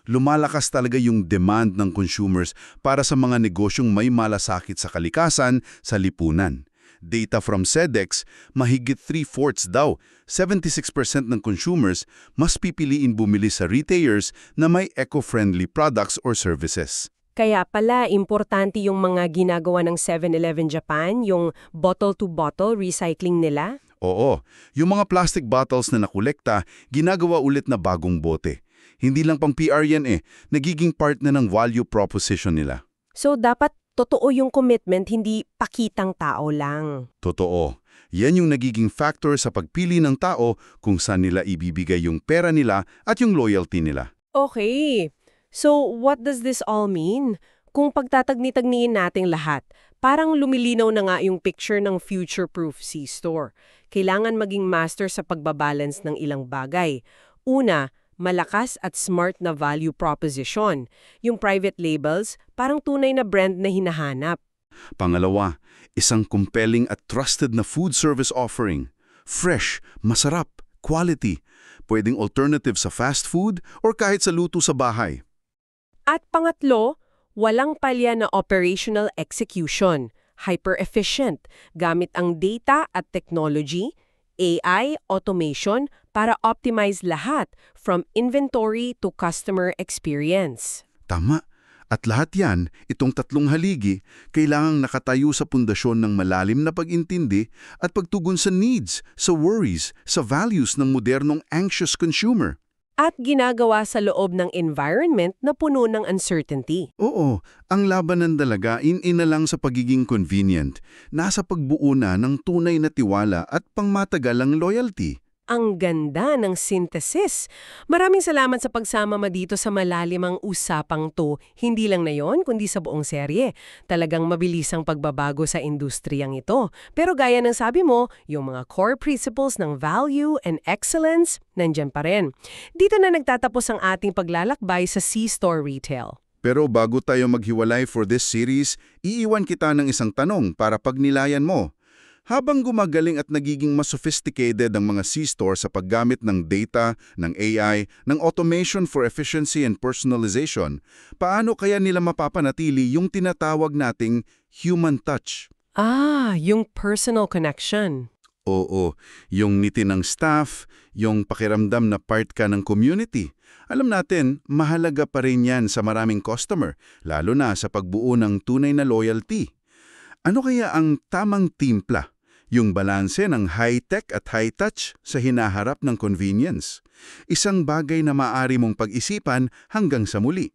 Lumalakas talaga yung demand ng consumers para sa mga negosyong may malasakit sa kalikasan, sa lipunan. Data from SEDEX, mahigit 3/4 daw, 76% ng consumers mas pipiliin bumili sa retailers na may eco-friendly products or services. Kaya pala, importante yung mga ginagawa ng 7-Eleven Japan, yung bottle-to-bottle recycling nila? Oo, yung mga plastic bottles na nakolekta, ginagawa ulit na bagong bote. Hindi lang pang PR yan nagiging part na ng value proposition nila. So dapat totoo yung commitment, hindi pakitang tao lang. Totoo. Yan yung nagiging factor sa pagpili ng tao kung saan nila ibibigay yung pera nila at yung loyalty nila. Okay. So what does this all mean? Kung pagtatagni-tagniin nating lahat, parang lumilinaw na nga yung picture ng future-proof C-store. Kailangan maging master sa pagbabalance ng ilang bagay. Una, malakas at smart na value proposition. Yung private labels, parang tunay na brand na hinahanap. Pangalawa, isang compelling at trusted na food service offering. Fresh, masarap, quality. Pwedeng alternative sa fast food or kahit sa luto sa bahay. At pangatlo, walang palya na operational execution. Hyper-efficient, gamit ang data at technology, AI, automation, para optimize lahat from inventory to customer experience. Tama. At lahat yan, itong tatlong haligi, kailangang nakatayo sa pundasyon ng malalim na pag-intindi at pagtugon sa needs, sa worries, sa values ng modernong anxious consumer. At ginagawa sa loob ng environment na puno ng uncertainty. Oo, ang labanan talaga na lang sa pagiging convenient, nasa pagbuo na ng tunay na tiwala at pangmatagalang loyalty. Ang ganda ng synthesis. Maraming salamat sa pagsama mo dito sa malalimang usapang to. Hindi lang na yon, kundi sa buong serye. Talagang mabilisang pagbabago sa industriyang ito. Pero gaya ng sabi mo, yung mga core principles ng value and excellence, nandyan pa rin. Dito na nagtatapos ang ating paglalakbay sa C-Store Retail. Pero bago tayo maghiwalay for this series, iiwan kita ng isang tanong para pagnilayan mo. Habang gumagaling at nagiging mas sophisticated ang mga C-store sa paggamit ng data, ng AI, ng automation for efficiency and personalization, paano kaya nila mapapanatili yung tinatawag nating human touch? Yung personal connection. Oo, yung ngiti ng staff, yung pakiramdam na part ka ng community. Alam natin, mahalaga pa rin yan sa maraming customer, lalo na sa pagbuo ng tunay na loyalty. Ano kaya ang tamang timpla? Yung balanse ng high-tech at high-touch sa hinaharap ng convenience. Isang bagay na maaari mong pag-isipan hanggang sa muli.